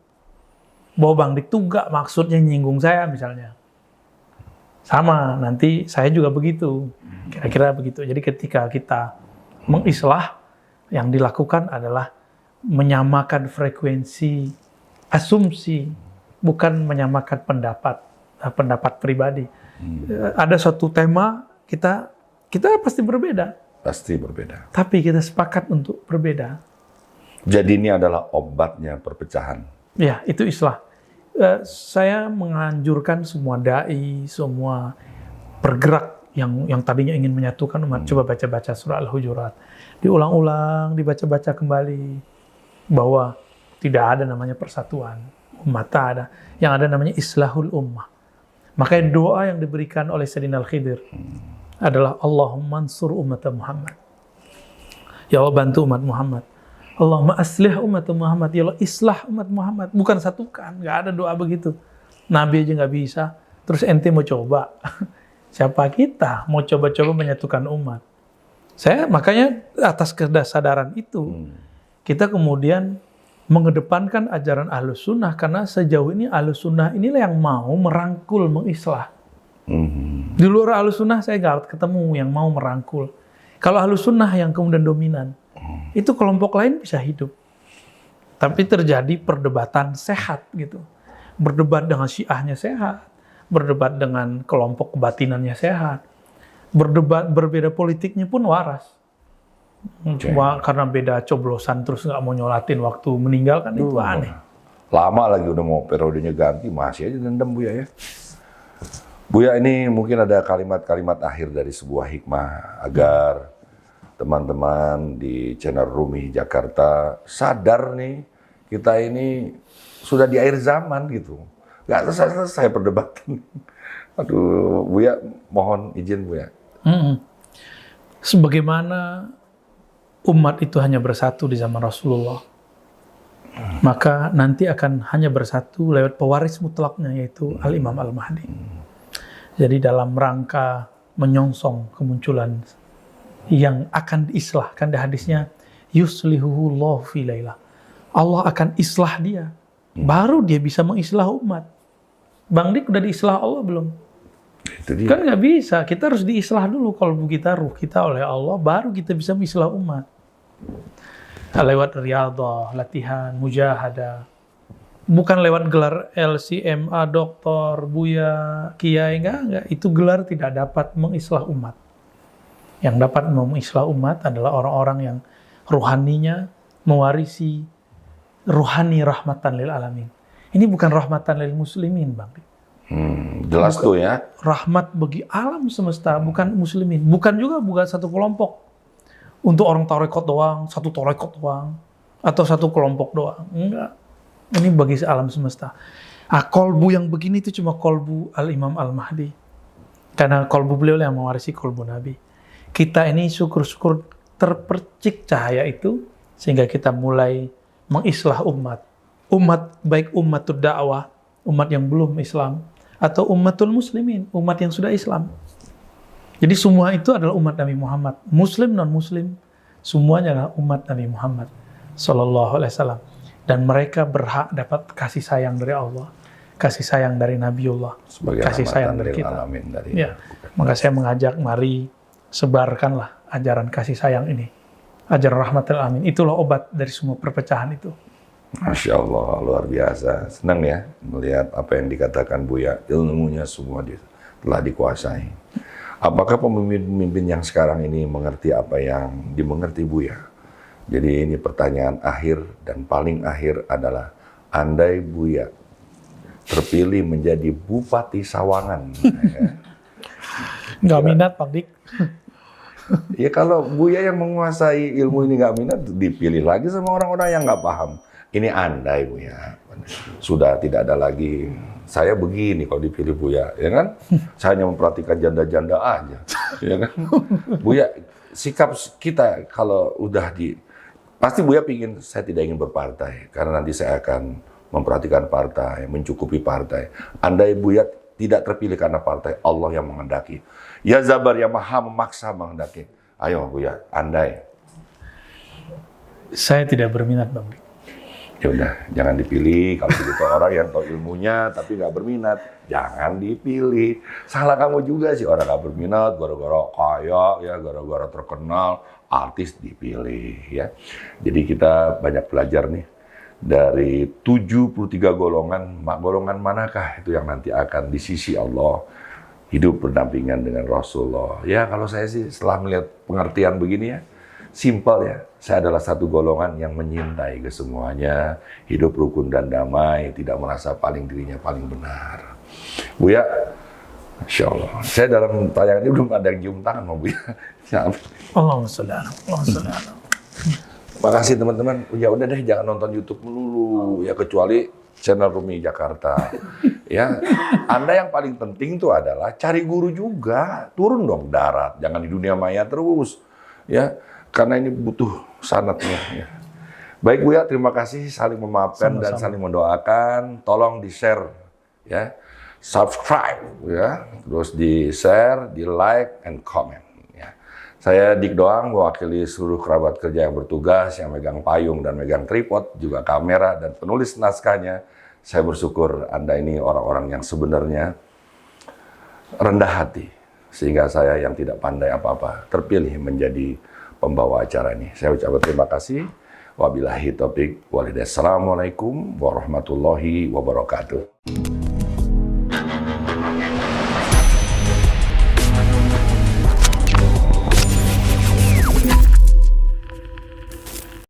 bahwa Bang Dik tuh enggak maksudnya nyinggung saya misalnya. Sama, nanti saya juga begitu. Kira-kira begitu. Jadi ketika kita mengislah, yang dilakukan adalah menyamakan frekuensi asumsi, bukan menyamakan pendapat pribadi. Ada suatu tema, kita pasti berbeda. Pasti berbeda. Tapi kita sepakat untuk berbeda. Jadi ini adalah obatnya perpecahan. Ya, itu islah. Saya menganjurkan semua dai, semua pergerak yang tadinya ingin menyatukan umat. Coba baca-baca surah Al-Hujurat. Diulang-ulang, dibaca-baca kembali. Bahwa tidak ada namanya persatuan. Umat tak ada. Yang ada namanya islahul ummah. Makanya doa yang diberikan oleh Sayyidina Al-Khidir adalah Allahumma ansur umat Muhammad. Ya Allah bantu umat Muhammad. Allahumma aslih umat Muhammad. Ya Allah islah umat Muhammad. Bukan satukan. Nggak ada doa begitu. Nabi aja nggak bisa. Terus ente mau coba. Siapa kita mau coba-coba menyatukan umat? Saya makanya atas kesadaran itu kita kemudian mengedepankan ajaran Ahlus Sunnah karena sejauh ini Ahlus Sunnah inilah yang mau merangkul, mengislah. Di luar Ahlus Sunnah saya nggak ketemu yang mau merangkul. Kalau Ahlus Sunnah yang kemudian dominan, itu kelompok lain bisa hidup. Tapi terjadi perdebatan sehat gitu. Berdebat dengan Syiahnya sehat, berdebat dengan kelompok kebatinannya sehat, berdebat berbeda politiknya pun waras. Cuma karena beda coblosan terus nggak mau nyolatin waktu meninggal kan itu aneh. Lama lagi udah mau periodenya ganti masih aja dendam Buya ya. Buya ini mungkin ada kalimat-kalimat akhir dari sebuah hikmah agar teman-teman di channel Rumi Jakarta sadar nih kita ini sudah di akhir zaman gitu. Nggak selesai perdebatan. Aduh, Buya mohon izin Buya. Sebagaimana umat itu hanya bersatu di zaman Rasulullah, maka nanti akan hanya bersatu lewat pewaris mutlaknya yaitu Al-Imam Al-Mahdi. Jadi dalam rangka menyongsong kemunculan yang akan diislahkan di hadisnya yuslihuhullahu fi lailah. Allah akan islah dia. Baru dia bisa mengislah umat. Bang Dik udah diislah Allah belum? Itu dia. Kan nggak bisa. Kita harus diislah dulu kalbu kita, ruh kita oleh Allah. Baru kita bisa mengislah umat. Lewat riyadhah, latihan, mujahadah. Bukan lewat gelar LCMA, doktor, buya, kiai, enggak. Itu gelar tidak dapat mengislah umat. Yang dapat mengislah umat adalah orang-orang yang ruhaninya mewarisi ruhani rahmatan lil alamin. Ini bukan rahmatan lil muslimin, Bang. Jelas bukan, tuh ya. Rahmat bagi alam semesta, bukan muslimin. Bukan satu kelompok. Untuk orang tarekat doang, satu tarekat doang. Atau satu kelompok doang. Enggak. Ini bagi alam semesta. Kolbu yang begini itu cuma kolbu Al-Imam Al-Mahdi. Karena kolbu beliau yang mewarisi kolbu Nabi. Kita ini syukur-syukur terpercik cahaya itu, sehingga kita mulai mengislah umat. Umat, baik umatul dakwah, umat yang belum Islam, atau umatul muslimin, umat yang sudah Islam. Jadi semua itu adalah umat Nabi Muhammad. Muslim, non-muslim, semuanya adalah umat Nabi Muhammad Sallallahu Alaihi Wasallam. Dan mereka berhak dapat kasih sayang dari Allah, kasih sayang dari Nabiullah, sebagai kasih sayang dari kita. Ya. Maka saya mengajak, mari sebarkanlah ajaran kasih sayang ini. Ajaran rahmatul alamin. Itulah obat dari semua perpecahan itu. Masya Allah, luar biasa. Senang ya melihat apa yang dikatakan Buya. Ilmunya semua telah dikuasai. Apakah pemimpin-pemimpin yang sekarang ini mengerti apa yang dimengerti Buya? Jadi ini pertanyaan akhir dan paling akhir adalah, andai Buya terpilih menjadi Bupati Sawangan. Nggak minat, Pak Dik. Ya kalau Buya yang menguasai ilmu ini nggak minat, dipilih lagi sama orang-orang yang nggak paham. Ini andai Buya. Sudah tidak ada lagi, saya begini kalau dipilih Buya, ya kan? Saya hanya memperhatikan janda-janda aja, ya kan? Buya, sikap kita kalau udah pasti Buya pingin, saya tidak ingin berpartai, karena nanti saya akan memperhatikan partai, mencukupi partai. Andai Buya tidak terpilih karena partai, Allah yang menghendaki. Ya Zabar, yang maha memaksa menghendaki. Ayo Buya, andai. Saya tidak berminat, Bang. Ya udah, jangan dipilih. Kalau begitu orang yang tahu ilmunya tapi nggak berminat, jangan dipilih. Salah kamu juga sih, orang nggak berminat, gara-gara kaya, ya gara-gara terkenal, artis dipilih, ya. Jadi kita banyak belajar nih dari 73 golongan. Golongan manakah itu yang nanti akan di sisi Allah hidup berdampingan dengan Rasulullah? Ya kalau saya sih setelah melihat pengertian begini ya, simpel ya. Saya adalah satu golongan yang menyintai kesemuanya, hidup rukun dan damai, tidak merasa dirinya paling benar. Buya, Masya Allah. Saya dalam tayangan ini belum ada yang cium tangan, mau Bu. Allahumma sholli ala, Allahumma sholli ala. Makasih teman-teman. Ya udah deh, jangan nonton YouTube melulu ya, kecuali channel Rumi Jakarta. Ya, Anda yang paling penting itu adalah cari guru juga, turun dong darat, jangan di dunia maya terus, ya, karena ini butuh sanatnya. Ya. Baik Bu ya, terima kasih, saling memaafkan dan saling mendoakan. Tolong di share, ya, subscribe, ya, terus di share, di like, and comment. Ya. Saya Dik Doang, mewakili seluruh kerabat kerja yang bertugas, yang megang payung dan megang tripod, juga kamera dan penulis naskahnya. Saya bersyukur Anda ini orang-orang yang sebenarnya rendah hati, sehingga saya yang tidak pandai apa-apa terpilih menjadi pembawa acara ini. Saya ucapkan terima kasih. Wabillahi taufiq walhidayah. Assalamualaikum warahmatullahi wabarakatuh.